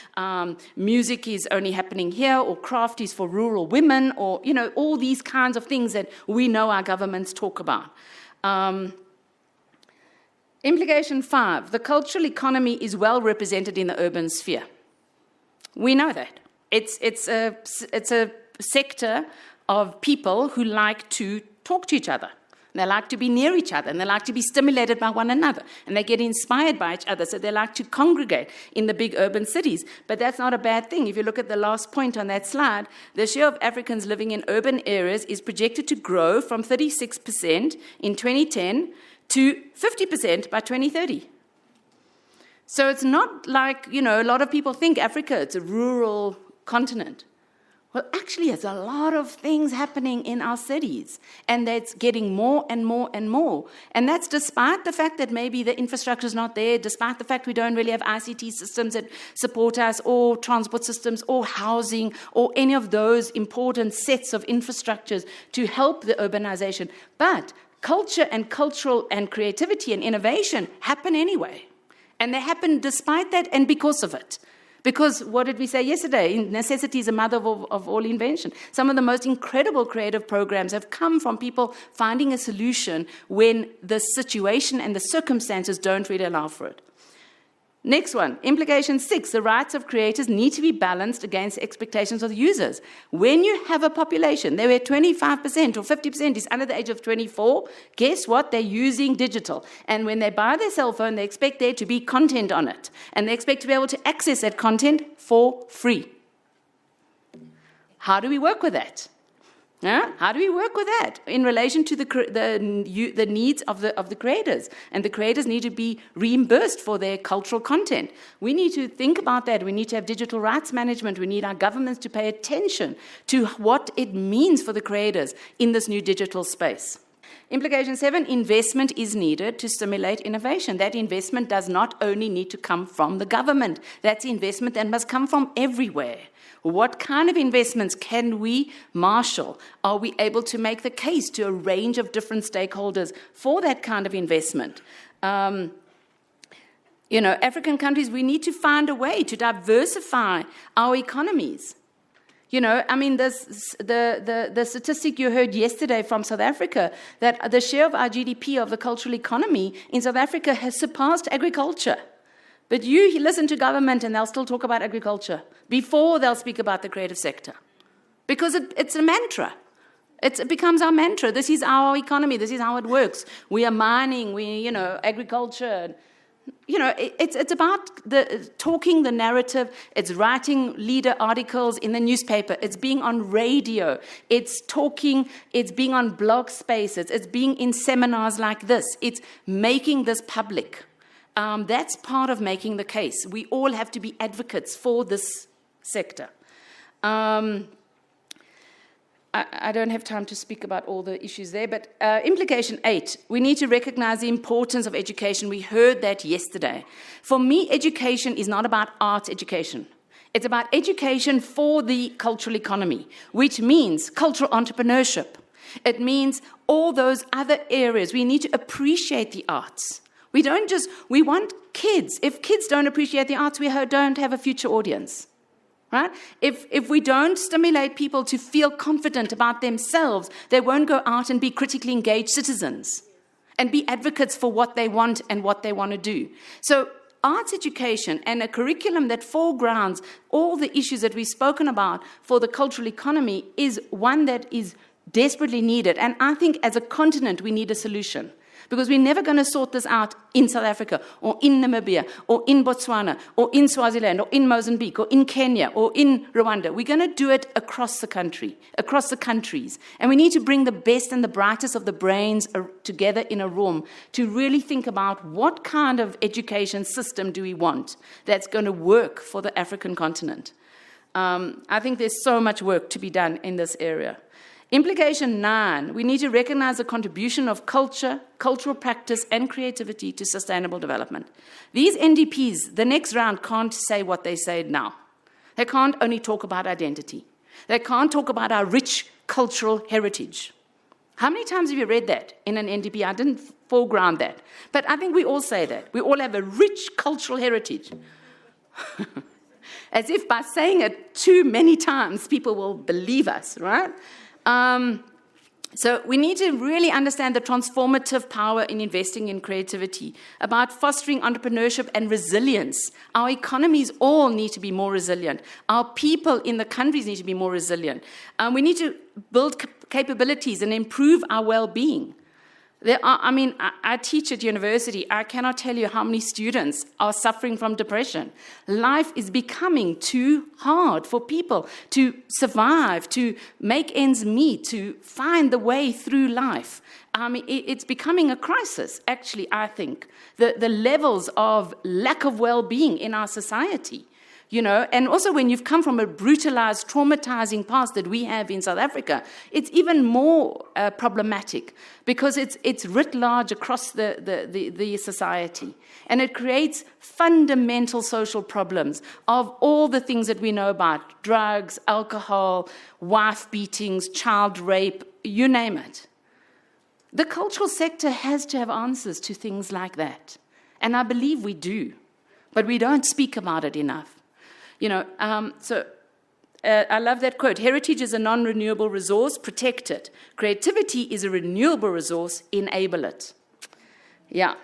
music is only happening here, or craft is for rural women, or all these kinds of things that we know our governments talk about. Implication 5, the cultural economy is well represented in the urban sphere. We know that. It's a sector of people who like to talk to each other. They like to be near each other, and they like to be stimulated by one another, and they get inspired by each other, so they like to congregate in the big urban cities. But that's not a bad thing. If you look at the last point on that slide, the share of Africans living in urban areas is projected to grow from 36% in 2010 to 50% by 2030. So it's not like, a lot of people think Africa, it's a rural continent. Well, actually, there's a lot of things happening in our cities, and that's getting more and more and more. And that's despite the fact that maybe the infrastructure is not there, despite the fact we don't really have ICT systems that support us, or transport systems, or housing, or any of those important sets of infrastructures to help the urbanization. But culture and cultural and creativity and innovation happen anyway. And they happen despite that and because of it. Because what did we say yesterday? Necessity is the mother of all invention. Some of the most incredible creative programs have come from people finding a solution when the situation and the circumstances don't really allow for it. Next one, implication 6, the rights of creators need to be balanced against expectations of the users. When you have a population, they were 25% or 50% is under the age of 24, guess what? They're using digital. And when they buy their cell phone, they expect there to be content on it. And they expect to be able to access that content for free. How do we work with that? How do we work with that in relation to the needs of the creators? And the creators need to be reimbursed for their cultural content. We need to think about that. We need to have digital rights management. We need our governments to pay attention to what it means for the creators in this new digital space. Implication 7, investment is needed to stimulate innovation. That investment does not only need to come from the government. That's investment that must come from everywhere. What kind of investments can we marshal? Are we able to make the case to a range of different stakeholders for that kind of investment? African countries, we need to find a way to diversify our economies. The statistic you heard yesterday from South Africa, that the share of our GDP of the cultural economy in South Africa has surpassed agriculture. But you listen to government and they'll still talk about agriculture before they'll speak about the creative sector. Because it's a mantra. It becomes our mantra. This is our economy. This is how it works. We are mining, agriculture. It's about talking the narrative. It's writing leader articles in the newspaper. It's being on radio. It's talking. It's being on blog spaces. It's being in seminars like this. It's making this public. That's part of making the case. We all have to be advocates for this sector. I don't have time to speak about all the issues there, but implication 8, we need to recognize the importance of education. We heard that yesterday. For me, education is not about arts education. It's about education for the cultural economy, which means cultural entrepreneurship. It means all those other areas. We need to appreciate the arts. We want kids. If kids don't appreciate the arts, we don't have a future audience, right? If we don't stimulate people to feel confident about themselves, they won't go out and be critically engaged citizens and be advocates for what they want and what they want to do. So arts education and a curriculum that foregrounds all the issues that we've spoken about for the cultural economy is one that is desperately needed. And I think as a continent, we need a solution. Because we're never going to sort this out in South Africa, or in Namibia, or in Botswana, or in Swaziland, or in Mozambique, or in Kenya, or in Rwanda. We're going to do it across the country, across the countries. And we need to bring the best and the brightest of the brains together in a room to really think about what kind of education system do we want that's going to work for the African continent. I think there's so much work to be done in this area. Implication 9, we need to recognize the contribution of culture, cultural practice, and creativity to sustainable development. These NDPs, the next round, can't say what they say now. They can't only talk about identity. They can't talk about our rich cultural heritage. How many times have you read that in an NDP? I didn't foreground that. But I think we all say that. We all have a rich cultural heritage. As if by saying it too many times, people will believe us, right? So we need to really understand the transformative power in investing in creativity, about fostering entrepreneurship and resilience. Our economies all need to be more resilient. Our people in the countries need to be more resilient. We need to build capabilities and improve our well-being. I teach at university. I cannot tell you how many students are suffering from depression. Life is becoming too hard for people to survive, to make ends meet, to find the way through life. It's becoming a crisis, actually, I think. The levels of lack of well-being in our society. You know, and also when you've come from a brutalized, traumatizing past that we have in South Africa, it's even more problematic because it's writ large across the society. And it creates fundamental social problems of all the things that we know about: drugs, alcohol, wife beatings, child rape, you name it. The cultural sector has to have answers to things like that. And I believe we do, but we don't speak about it enough. You know, I love that quote. Heritage is a non-renewable resource, protect it. Creativity is a renewable resource, enable it. Yeah.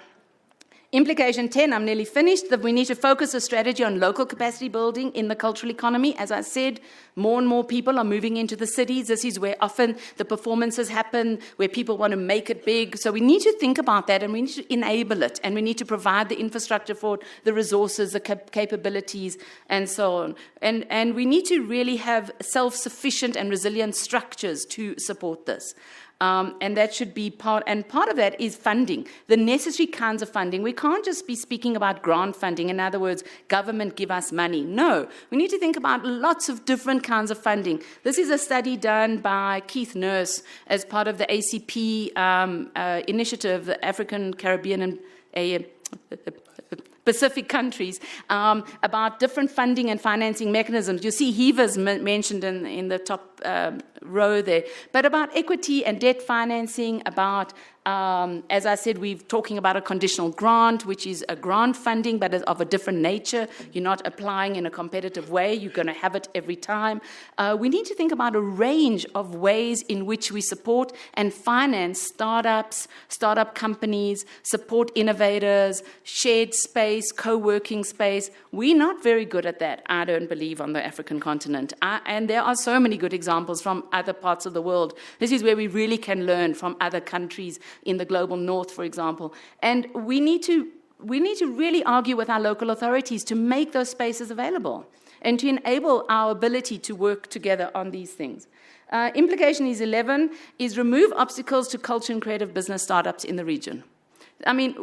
Implication 10, I'm nearly finished, that we need to focus a strategy on local capacity building in the cultural economy. As I said, more and more people are moving into the cities. This is where often the performances happen, where people want to make it big. So we need to think about that, and we need to enable it, and we need to provide the infrastructure for it, the resources, the capabilities, and so on. And we need to really have self-sufficient and resilient structures to support this. And that should be part of that is funding, the necessary kinds of funding. We can't just be speaking about grant funding. In other words, government give us money. No, we need to think about lots of different kinds of funding. This is a study done by Keith Nurse as part of the ACP initiative, the African, Caribbean, and Pacific countries, about different funding and financing mechanisms. You see HEVA's mentioned in the top row there, but about equity and debt financing, about, as I said, we're talking about a conditional grant, which is a grant funding, but of a different nature. You're not applying in a competitive way. You're going to have it every time. We need to think about a range of ways in which we support and finance startups, startup companies, support innovators, shared space, co-working space. We're not very good at that, I don't believe, on the African continent. And there are so many good examples from other parts of the world. This is where we really can learn from other countries in the global north, for example. And we need to really argue with our local authorities to make those spaces available and to enable our ability to work together on these things. Implication is 11, is remove obstacles to culture and creative business startups in the region. I mean,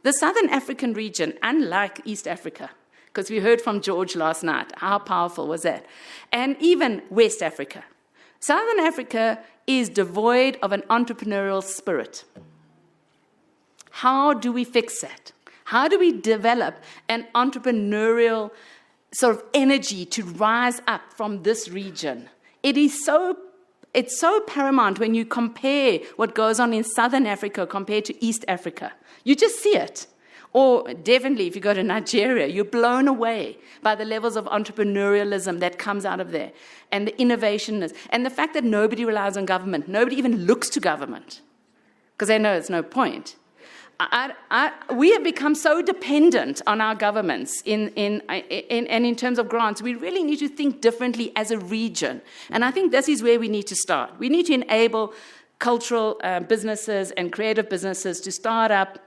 the Southern African region, unlike East Africa, because we heard from George last night, how powerful was that? And even West Africa. Southern Africa is devoid of an entrepreneurial spirit. How do we fix that? How do we develop an entrepreneurial sort of energy to rise up from this region? It's so paramount when you compare what goes on in Southern Africa compared to East Africa. You just see it. Or definitely, if you go to Nigeria, you're blown away by the levels of entrepreneurialism that comes out of there, and the innovationness, and the fact that nobody relies on government. Nobody even looks to government, because they know it's no point. We have become so dependent on our governments and in terms of grants. We really need to think differently as a region. And I think this is where we need to start. We need to enable cultural businesses and creative businesses to start up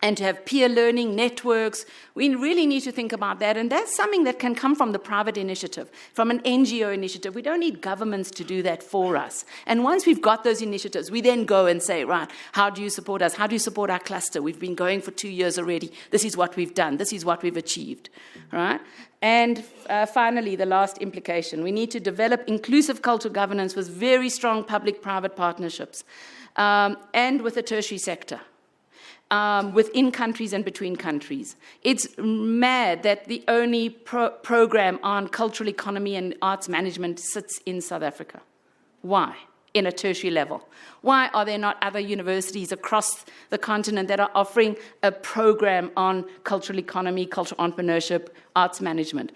and to have peer learning networks. We really need to think about that. And that's something that can come from the private initiative, from an NGO initiative. We don't need governments to do that for us. And once we've got those initiatives, we then go and say, right, how do you support us? How do you support our cluster? We've been going for 2 years already. This is what we've done. This is what we've achieved, right? And finally, the last implication. We need to develop inclusive cultural governance with very strong public-private partnerships and with the tertiary sector. Within countries and between countries. It's mad that the only program on cultural economy and arts management sits in South Africa. Why? In a tertiary level. Why are there not other universities across the continent that are offering a program on cultural economy, cultural entrepreneurship, arts management?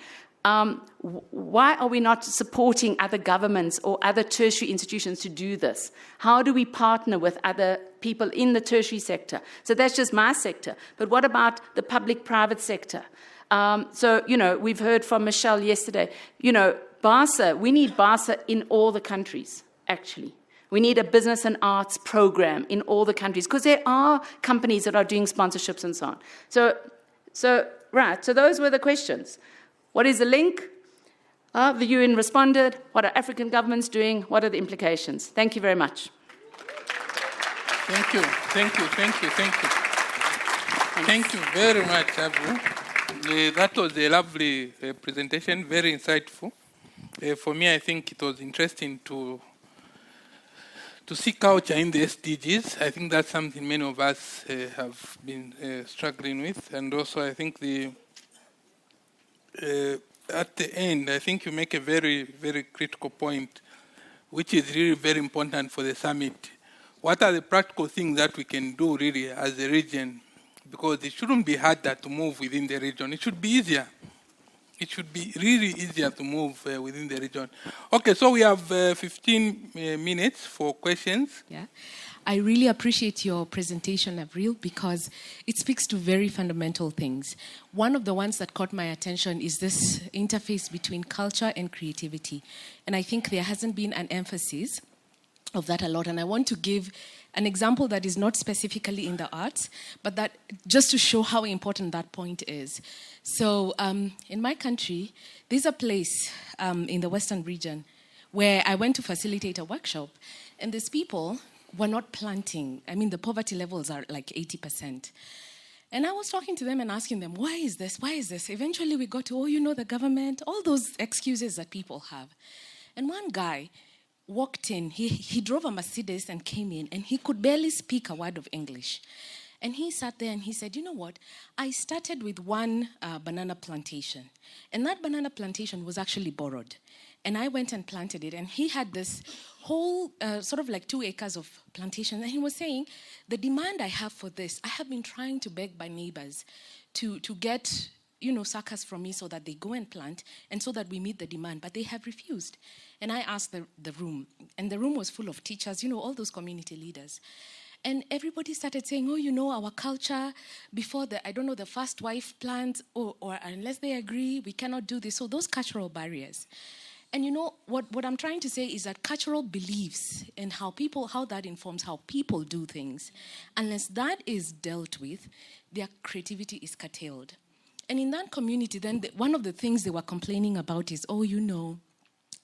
Why are we not supporting other governments or other tertiary institutions to do this? How do we partner with other people in the tertiary sector? So that's just my sector. But what about the public-private sector? So, we've heard from Michelle yesterday, BASA, we need BASA in all the countries, actually. We need a business and arts program in all the countries because there are companies that are doing sponsorships and so on. So those were the questions. What is the link? The UN responded. What are African governments doing? What are the implications? Thank you very much.
Thank you very much, Abu. That was a lovely presentation, very insightful. For me, I think it was interesting to see culture in the SDGs. I think that's something many of us have been struggling with. And also, I think at the end, I think you make a very, very critical point, which is really very important for the summit. What are the practical things that we can do really as a region? Because it shouldn't be harder to move within the region. It should be easier. It should be really easier to move within the region. Okay, so we have 15 minutes for questions.
Yeah. I really appreciate your presentation, Avril, because it speaks to very fundamental things. One of the ones that caught my attention is this interface between culture and creativity. And I think there hasn't been an emphasis of that a lot. And I want to give an example that is not specifically in the arts, but that just to show how important that point is. So in my country, there's a place in the Western region where I went to facilitate a workshop, and these people were not planting. I mean, the poverty levels are like 80%. And I was talking to them and asking them, why is this? Why is this? Eventually we got to, the government, all those excuses that people have. And one guy walked in, he drove a Mercedes and came in, and he could barely speak a word of English. And he sat there and he said, you know what? I started with one banana plantation. And that banana plantation was actually borrowed. And I went and planted it. And he had this whole sort of like 2 acres of plantation. And he was saying, the demand I have for this, I have been trying to beg my neighbors to get, suckers from me so that they go and plant and so that we meet the demand. But they have refused. And I asked the room. And the room was full of teachers, all those community leaders. And everybody started saying, our culture, before the first wife plants, or unless they agree, we cannot do this. So those cultural barriers. And what I'm trying to say is that cultural beliefs and how that informs how people do things, unless that is dealt with, their creativity is curtailed. And in that community, then one of the things they were complaining about is,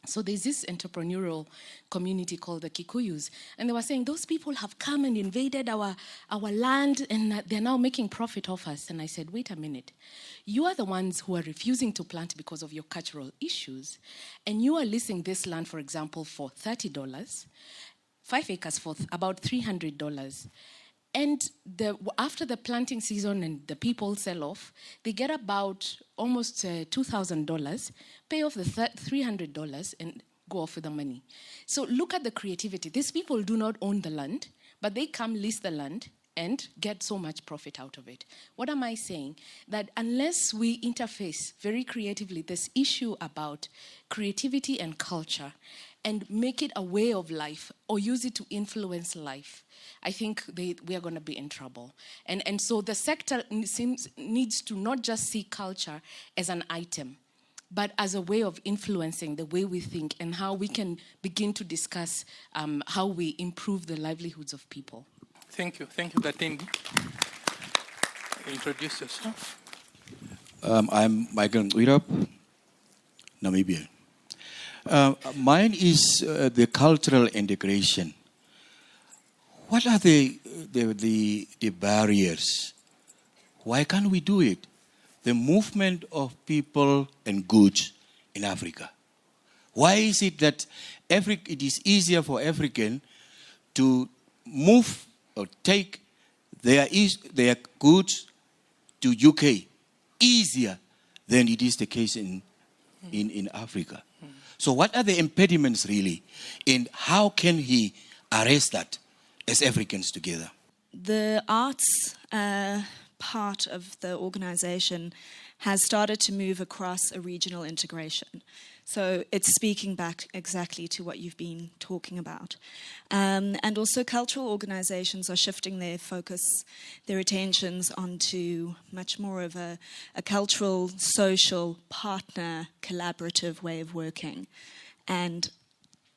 so there's this entrepreneurial community called the Kikuyus, and they were saying those people have come and invaded our land, and they're now making profit off us. And I said, wait a minute. You are the ones who are refusing to plant because of your cultural issues, and you are leasing this land, for example, for $30, 5 acres for about $300. And after the planting season and the people sell off, they get about almost $2,000, pay off the $300 and go off with the money. So look at the creativity. These people do not own the land, but they come lease the land and get so much profit out of it. What am I saying? That unless we interface very creatively this issue about creativity and culture and make it a way of life or use it to influence life, I think we are going to be in trouble. And so the sector needs to not just see culture as an item, but as a way of influencing the way we think and how we can begin to discuss how we improve the livelihoods of people.
Thank you, Datendi. introduce yourself.
I'm Michael Wirap, Namibia. Mine is the cultural integration. What are the barriers? Why can't we do it? The movement of people and goods in Africa. Why is it that it is easier for African to move or take their goods to UK easier than it is the case in Africa? So what are the impediments really, and how can he arrest that as Africans together?
The arts part of the organization has started to move across a regional integration. So it's speaking back exactly to what you've been talking about. And also cultural organizations are shifting their focus, their attentions onto much more of a cultural, social, partner, collaborative way of working. And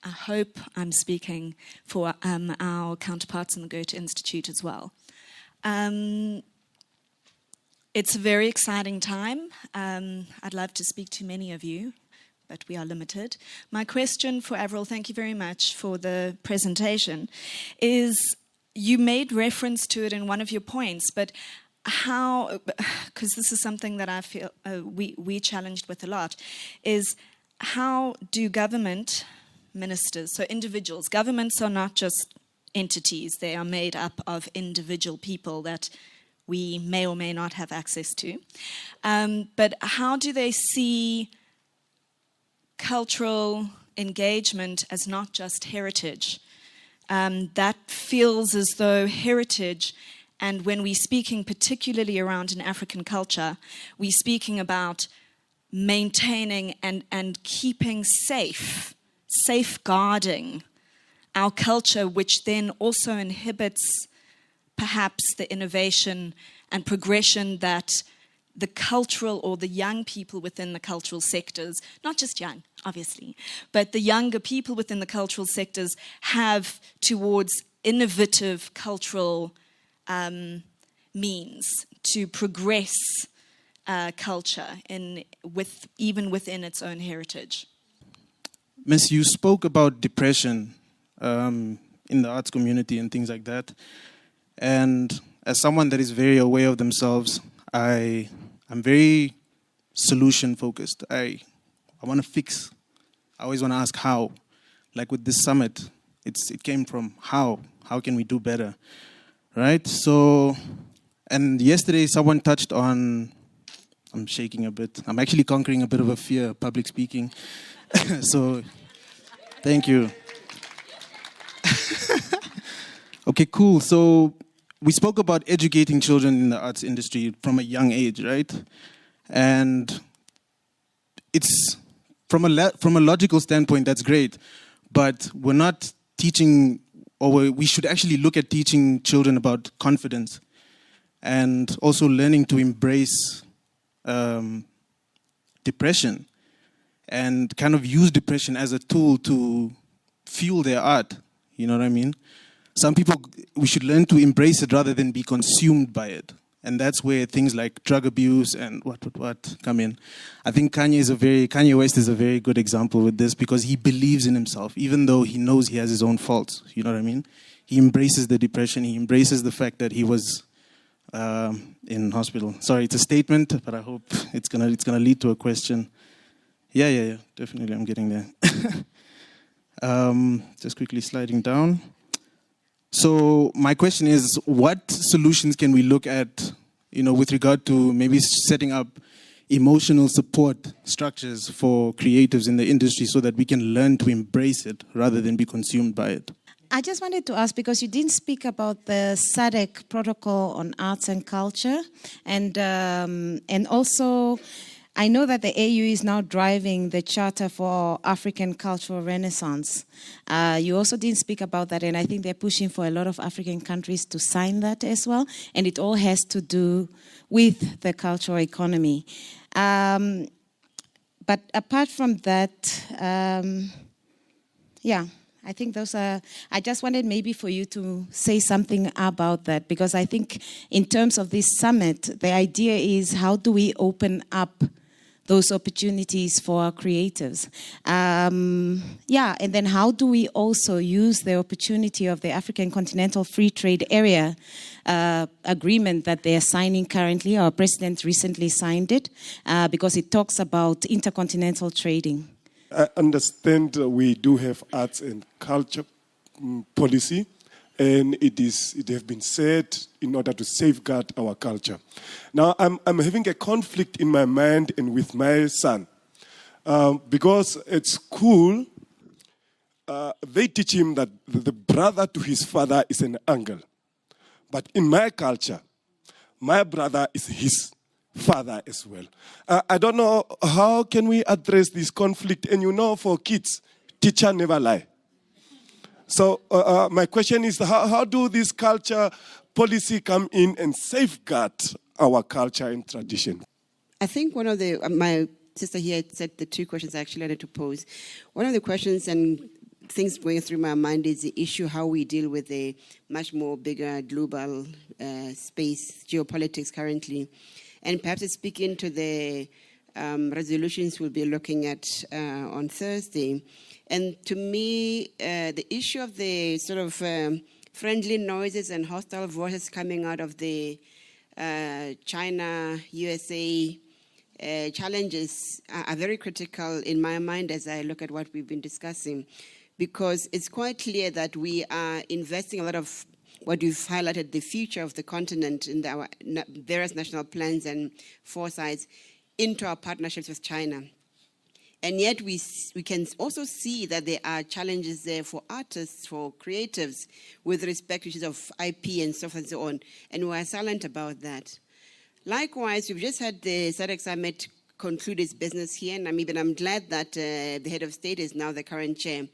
I hope I'm speaking for our counterparts in the Goethe Institute as well. It's a very exciting time. I'd love to speak to many of you, but we are limited. My question for Avril, thank you very much for the presentation, is you made reference to it in one of your points, but how, because this is something that I feel we challenged with a lot, is how do government ministers, so individuals, governments are not just entities, they are made up of individual people that we may or may not have access to. But how do they see cultural engagement as not just heritage? That feels as though heritage, and when we're speaking particularly around an African culture, we're speaking about maintaining and keeping safe, safeguarding our culture, which then also inhibits perhaps the innovation and progression that the cultural or the young people within the cultural sectors, not just young, obviously, but the younger people within the cultural sectors have towards innovative cultural means to progress culture even within its own heritage.
Miss, you spoke about depression in the arts community and things like that. And as someone that is very aware of themselves, I'm very solution focused. I want to fix. I always want to ask how. Like with this summit, it came from how. How can we do better, right? So, and yesterday someone touched on. I'm shaking a bit. I'm actually conquering a bit of a fear of public speaking. So, thank you. Okay, cool. So we spoke about educating children in the arts industry from a young age, right? And it's from a logical standpoint, that's great. But we're not teaching, or we should actually look at teaching children about confidence and also learning to embrace depression and kind of use depression as a tool to fuel their art. You know what I mean? Some people, we should learn to embrace it rather than be consumed by it. And that's where things like drug abuse and what come in. I think Kanye West is a very good example with this because he believes in himself, even though he knows he has his own faults. You know what I mean? He embraces the depression. He embraces the fact that he was in hospital. Sorry, it's a statement, but I hope it's gonna lead to a question. Yeah, definitely, I'm getting there. Just quickly sliding down. So my question is, what solutions can we look at, with regard to maybe setting up emotional support structures for creatives in the industry so that we can learn to embrace it rather than be consumed by it?
I just wanted to ask, because you didn't speak about the SADC protocol on arts and culture, and also I know that the AU is now driving the Charter for African Cultural Renaissance. You also didn't speak about that, and I think they're pushing for a lot of African countries to sign that as well, and it all has to do with the cultural economy. But apart from that, I think those are, I just wanted maybe for you to say something about that, because I think in terms of this summit, the idea is how do we open up those opportunities for our creatives? Yeah, and then how do we also use the opportunity of the African Continental Free Trade Area agreement that they are signing currently? Our president recently signed it because it talks about intercontinental trading.
I understand we do have arts and culture policy, and it has been said in order to safeguard our culture. Now, I'm having a conflict in my mind and with my son, because at school, they teach him that the brother to his father is an uncle. But in my culture, my brother is his father as well. I don't know, how can we address this conflict? And you know, for kids, teacher never lie. So my question is, how do this culture policy come in and safeguard our culture and tradition?
I think one of the, my sister here said the two questions I actually wanted to pose. One of the questions and things going through my mind is the issue how we deal with a much more bigger global space, geopolitics currently. And perhaps it's speaking to the resolutions we'll be looking at on Thursday. And to me, the issue of the sort of friendly noises and hostile voices coming out of the China, USA challenges are very critical in my mind as I look at what we've been discussing, because it's quite clear that we are investing a lot of what you've highlighted, the future of the continent in our various national plans and foresights into our partnerships with China. And yet we can also see that there are challenges there for artists, for creatives, with respect to issues of IP and so forth and so on, and we're silent about that. Likewise, we've just had the SADC Summit conclude its business here in Namibia, and I'm glad that the head of state is now the current chair.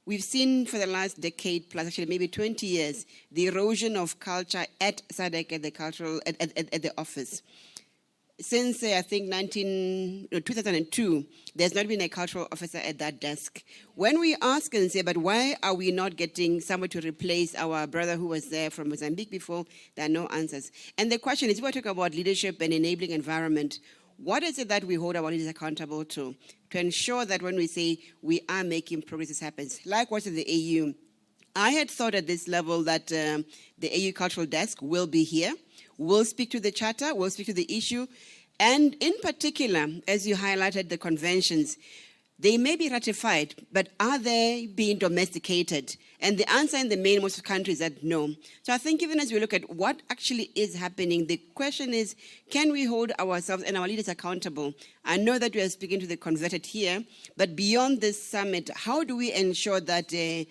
We've seen for the last decade plus, actually maybe 20 years, the erosion of culture at SADC at the cultural at the office. Since I think 2002, there's not been a cultural officer at that desk. When we ask and say, but why are we not getting someone to replace our brother who was there from Mozambique before, there are no answers. And the question is, if we're talking about leadership and enabling environment, what is it that we hold our leaders accountable to ensure that when we say we are making progress, this happens? Likewise in the AU, I had thought at this level that the AU Cultural Desk will be here, will speak to the charter, will speak to the issue, and in particular, as you highlighted the conventions, they may be ratified, but are they being domesticated? And the answer in the main most countries is that no. So I think even as we look at what actually is happening, the question is, can we hold ourselves and our leaders accountable? I know that we are speaking to the converted here, but beyond this summit, how do we ensure that the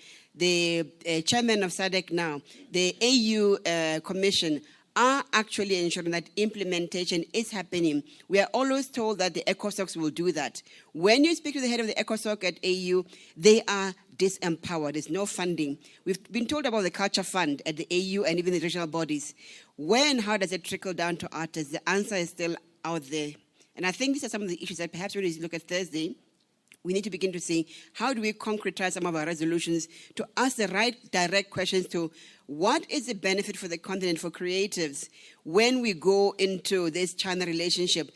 chairman of SADC now, the AU Commission, are actually ensuring that implementation is happening? We are always told that the ECOSOCs will do that. When you speak to the head of the ECOSOC at AU, they are disempowered. There's no funding. We've been told about the Culture Fund at the AU and even the regional bodies. When, how does it trickle down to artists? The answer is still out there. And I think these are some of the issues that perhaps when we look at Thursday, we need to begin to see how do we concretize some of our resolutions to ask the right direct questions to what is the benefit for the continent, for creatives, when we go into this China relationship,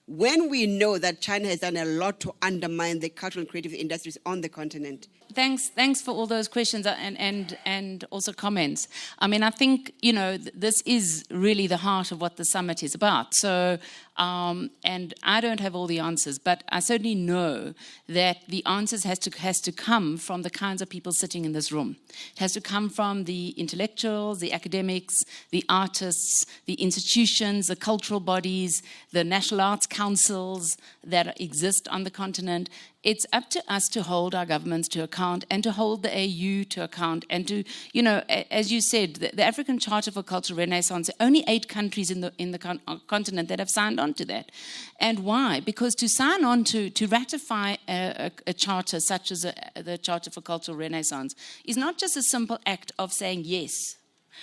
when we know that China has done a lot to undermine the cultural and creative industries on the continent.
Thanks for all those questions and also comments. I mean, I think, you know, this is really the heart of what the summit is about. So, and I don't have all the answers, but I certainly know that the answers has to come from the kinds of people sitting in this room. It has to come from the intellectuals, the academics, the artists, the institutions, the cultural bodies, the national arts councils that exist on the continent. It's up to us to hold our governments to account and to hold the AU to account and to, you know, as you said, the African Charter for Cultural Renaissance, only 8 countries in the continent that have signed on to that. And why? Because to sign on to ratify a charter such as the Charter for Cultural Renaissance is not just a simple act of saying yes.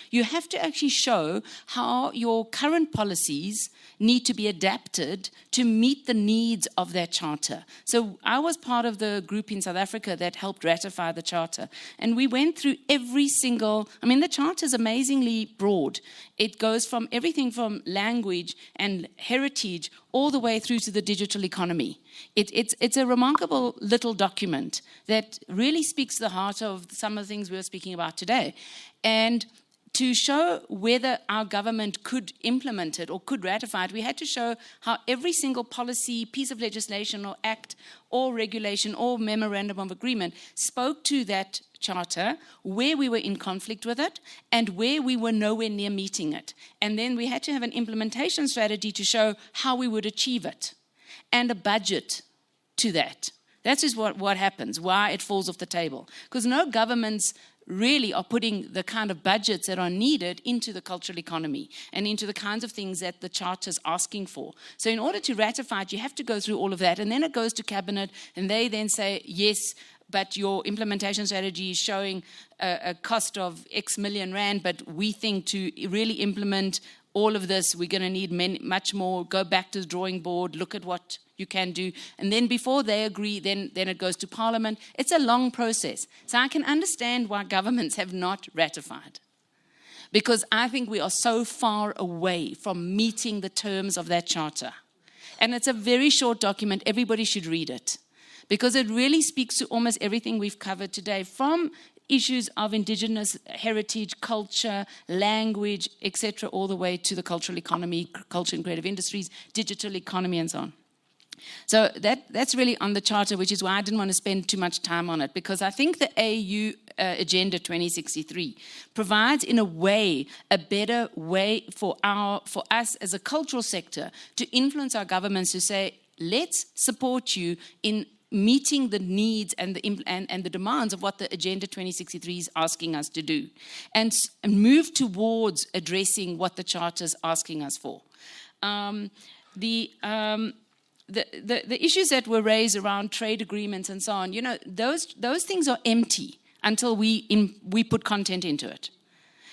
You have to actually show how your current policies need to be adapted to meet the needs of that charter. So I was part of the group in South Africa that helped ratify the charter. And we went through every single, the charter is amazingly broad. It goes from everything from language and heritage all the way through to the digital economy. It's a remarkable little document that really speaks to the heart of some of the things we were speaking about today. And to show whether our government could implement it or could ratify it, we had to show how every single policy, piece of legislation or act or regulation or memorandum of agreement spoke to that charter, where we were in conflict with it, and where we were nowhere near meeting it. And then we had to have an implementation strategy to show how we would achieve it, and a budget to that. That is what happens, why it falls off the table. Because no governments really are putting the kind of budgets that are needed into the cultural economy and into the kinds of things that the charter is asking for. So in order to ratify it, you have to go through all of that, and then it goes to cabinet, and they then say, yes, but your implementation strategy is showing a cost of X million rand, but we think to really implement all of this, we're going to need much more. Go back to the drawing board, look at what you can do. And then before they agree, then it goes to Parliament. It's a long process. So I can understand why governments have not ratified. Because I think we are so far away from meeting the terms of that charter. And it's a very short document. Everybody should read it. Because it really speaks to almost everything we've covered today, from issues of indigenous heritage, culture, language, etc., all the way to the cultural economy, culture and creative industries, digital economy, and so on. So that's really on the charter, which is why I didn't want to spend too much time on it, because I think the AU Agenda 2063 provides, in a way, a better way for us as a cultural sector to influence our governments to say, let's support you in meeting the needs and the demands of what the Agenda 2063 is asking us to do, and move towards addressing what the Charter is asking us for. The issues that were raised around trade agreements and so on, those things are empty until we put content into it.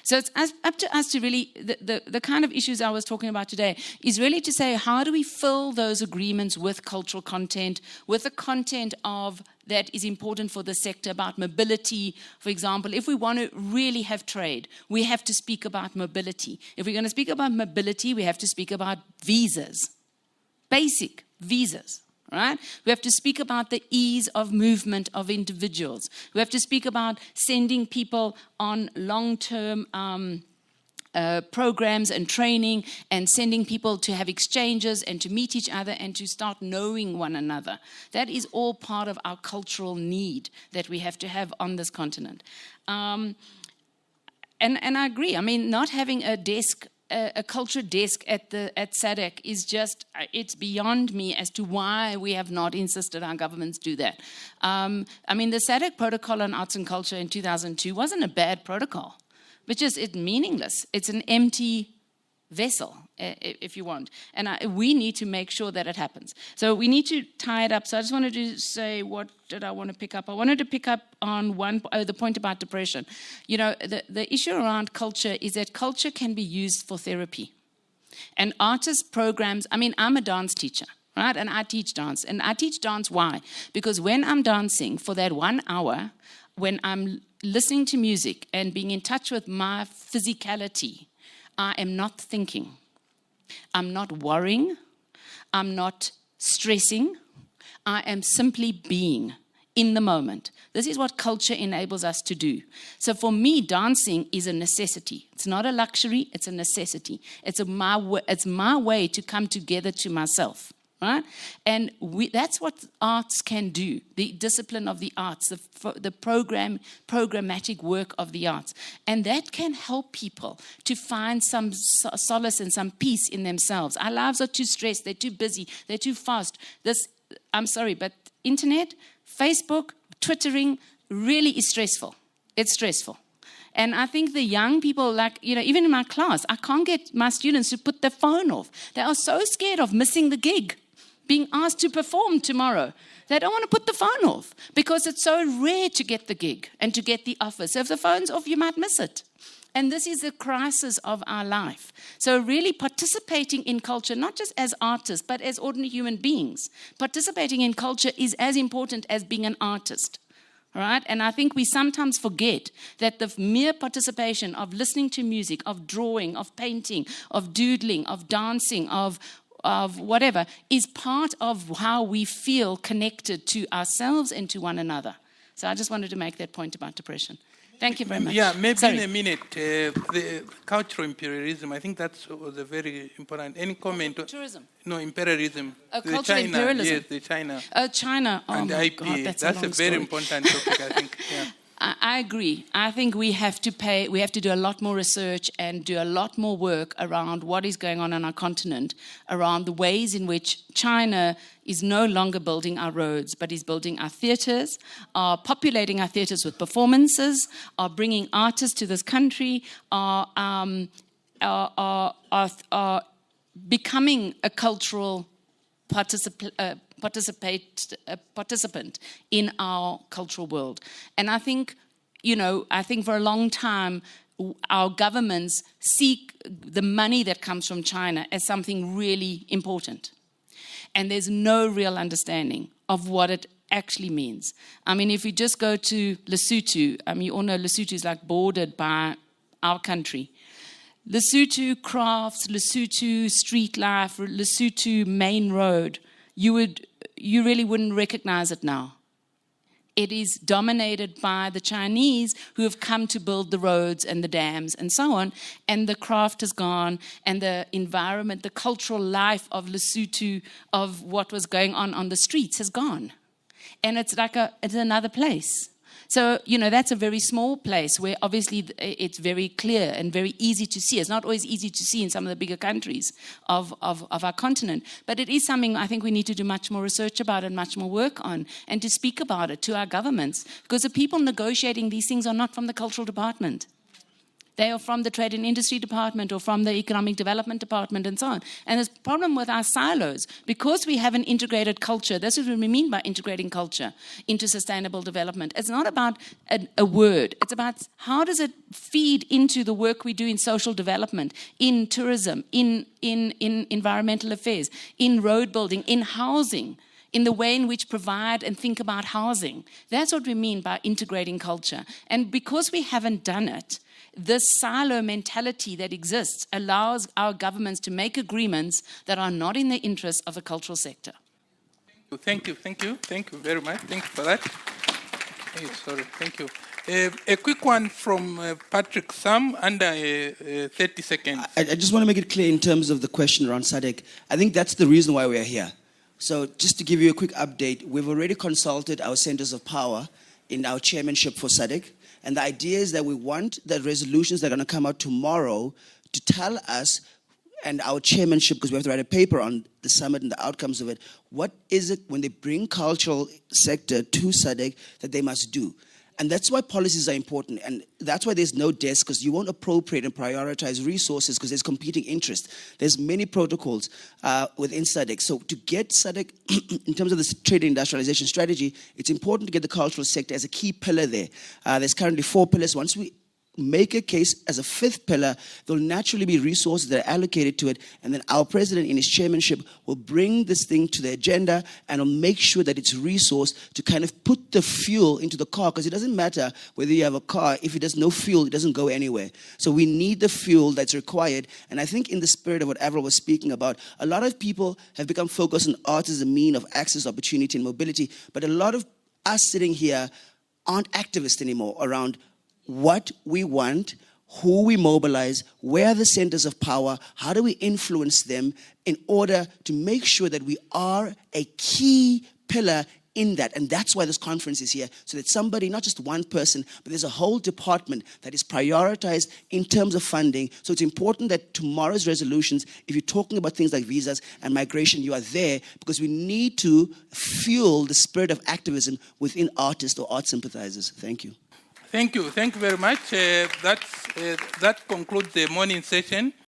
So it's up to us to really, the kind of issues I was talking about today is really to say, how do we fill those agreements with cultural content, with the content of that is important for the sector, about mobility. For example, if we want to really have trade, we have to speak about mobility. If we're going to speak about mobility, we have to speak about visas, basic visas. Right? We have to speak about the ease of movement of individuals. We have to speak about sending people on long-term programs and training, and sending people to have exchanges and to meet each other and to start knowing one another. That is all part of our cultural need that we have to have on this continent. And I agree. Not having a culture desk at SADC is just, it's beyond me as to why we have not insisted our governments do that. The SADC protocol on arts and culture in 2002 wasn't a bad protocol, but it's meaningless. It's an empty vessel, if you want. And we need to make sure that it happens. So we need to tie it up. So I just wanted to say, what did I want to pick up? I wanted to pick up on the point about depression. The issue around culture is that culture can be used for therapy. And artist programs, I'm a dance teacher, right? And I teach dance. And I teach dance, why? Because when I'm dancing for that 1 hour, when I'm listening to music and being in touch with my physicality, I am not thinking. I'm not worrying. I'm not stressing. I am simply being in the moment. This is what culture enables us to do. So for me, dancing is a necessity. It's not a luxury, it's a necessity. It's my way to come together to myself. Right? And that's what arts can do, the discipline of the arts, the programmatic work of the arts. And that can help people to find some solace and some peace in themselves. Our lives are too stressed, they're too busy, they're too fast. I'm sorry, but internet, Facebook, Twittering really is stressful. It's stressful. And I think the young people, even in my class, I can't get my students to put their phone off. They are so scared of missing the gig. being asked to perform tomorrow. They don't want to put the phone off because it's so rare to get the gig and to get the offer. So if the phone's off, you might miss it. And this is the crisis of our life. So really participating in culture, not just as artists, but as ordinary human beings. Participating in culture is as important as being an artist. All right? And I think we sometimes forget that the mere participation of listening to music, of drawing, of painting, of doodling, of dancing, of whatever, is part of how we feel connected to ourselves and to one another. So I just wanted to make that point about depression. Thank you very much.
Yeah, maybe
Sorry.
in a minute, the cultural imperialism, I think that was a very important. Any comment?
Tourism.
No, imperialism.
Oh,
The
cultural
China,
imperialism.
Yes, the China.
China. Oh
And
my
IP.
God, that's
a
a long
very
story.
important topic, I think. Yeah.
I agree. I think we have to do a lot more research and do a lot more work around what is going on our continent, around the ways in which China is no longer building our roads, but is building our theatres, are populating our theatres with performances, are bringing artists to this country, are becoming a cultural participant in our cultural world. And I think, for a long time, our governments seek the money that comes from China as something really important. And there's no real understanding of what it actually means. I mean, if you just go to Lesotho, you all know Lesotho is like bordered by our country. Lesotho crafts, Lesotho street life, Lesotho main road, you really wouldn't recognize it now. It is dominated by the Chinese who have come to build the roads and the dams and so on, and the craft is gone, and the environment, the cultural life of Lesotho, of what was going on the streets has gone. And it's another place. So, that's a very small place where obviously it's very clear and very easy to see. It's not always easy to see in some of the bigger countries of our continent. But it is something I think we need to do much more research about and much more work on, and to speak about it to our governments. Because the people negotiating these things are not from the cultural department. They are from the Trade and Industry Department or from the Economic Development Department and so on. And there's a problem with our silos. Because we have an integrated culture, that's what we mean by integrating culture into sustainable development. It's not about a word. It's about how does it feed into the work we do in social development, in tourism, in environmental affairs, in road building, in housing, in the way in which provide and think about housing. That's what we mean by integrating culture. And because we haven't done it, this silo mentality that exists allows our governments to make agreements that are not in the interest of the cultural sector.
Thank you very much. Thank you for that. Thank you. A quick one from Patrick Sam, under 30 seconds.
I just want to make it clear in terms of the question around SADC. I think that's the reason why we are here. So just to give you a quick update, we've already consulted our centers of power in our chairmanship for SADC. And the idea is that we want the resolutions that are going to come out tomorrow to tell us, and our chairmanship, because we have to write a paper on the summit and the outcomes of it, what is it when they bring cultural sector to SADC that they must do? And that's why policies are important. And that's why there's no desk, because you won't appropriate and prioritize resources because there's competing interest. There's many protocols within SADC. So to get SADC, in terms of the trade and industrialization strategy, it's important to get the cultural sector as a key pillar there. There's currently 4 pillars. Once we make a case as a 5th pillar, there'll naturally be resources that are allocated to it, and then our president in his chairmanship will bring this thing to the agenda and will make sure that it's resourced to kind of put the fuel into the car, because it doesn't matter whether you have a car, if it has no fuel, it doesn't go anywhere. So we need the fuel that's required, and I think in the spirit of what Avril was speaking about, a lot of people have become focused on art as a mean of access, opportunity, and mobility, but a lot of us sitting here aren't activists anymore around what we want, who we mobilize, where are the centers of power, how do we influence them in order to make sure that we are a key pillar in that. And that's why this conference is here, so that somebody, not just one person, but there's a whole department that is prioritized in terms of funding. So it's important that tomorrow's resolutions, if you're talking about things like visas and migration, you are there, because we need to fuel the spirit of activism within artists or art sympathizers. Thank you.
Thank you very much. That concludes the morning session.